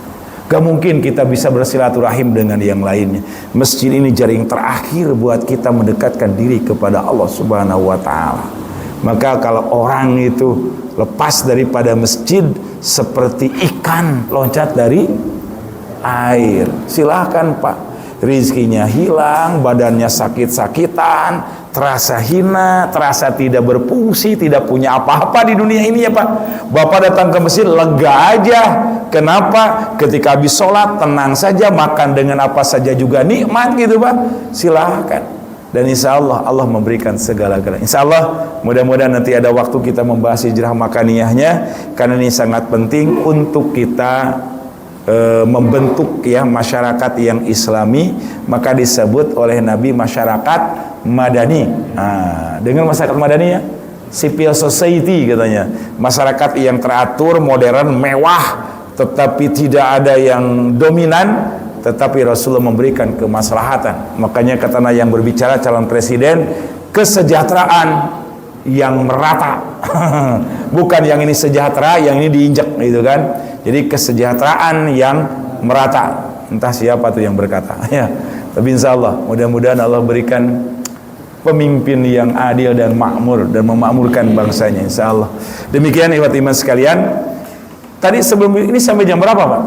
B: Gak mungkin kita bisa bersilaturahim dengan yang lainnya. Masjid ini jaring terakhir buat kita mendekatkan diri kepada Allah Subhanahu wa ta'ala. Maka kalau orang itu lepas daripada masjid seperti ikan loncat dari air. Silahkan Pak, rizkinya hilang, badannya sakit-sakitan, terasa hina, terasa tidak berfungsi, tidak punya apa-apa di dunia ini ya Pak. Bapak datang ke masjid lega aja. Kenapa? Ketika habis sholat tenang saja, makan dengan apa saja juga nikmat gitu Pak. Silahkan. Dan insya Allah Allah memberikan segala-galanya. Insya Allah mudah-mudahan nanti ada waktu kita membahas hijrah makaniyahnya, karena ini sangat penting untuk kita membentuk ya masyarakat yang islami. Maka disebut oleh Nabi masyarakat madani. Dengan masyarakat madani ya, civil society katanya, masyarakat yang teratur, modern, mewah, tetapi tidak ada yang dominan, tetapi Rasulullah memberikan kemaslahatan. Makanya kata yang berbicara calon presiden, kesejahteraan yang merata. Bukan yang ini sejahtera, yang ini diinjak gitu kan. Jadi kesejahteraan yang merata. Entah siapa tuh yang berkata ya. Tapi insya Allah mudah-mudahan Allah berikan pemimpin yang adil dan makmur dan memakmurkan bangsanya insya Allah. Demikian ikhwati iman sekalian. Tadi sebelum ini sampai jam berapa Pak?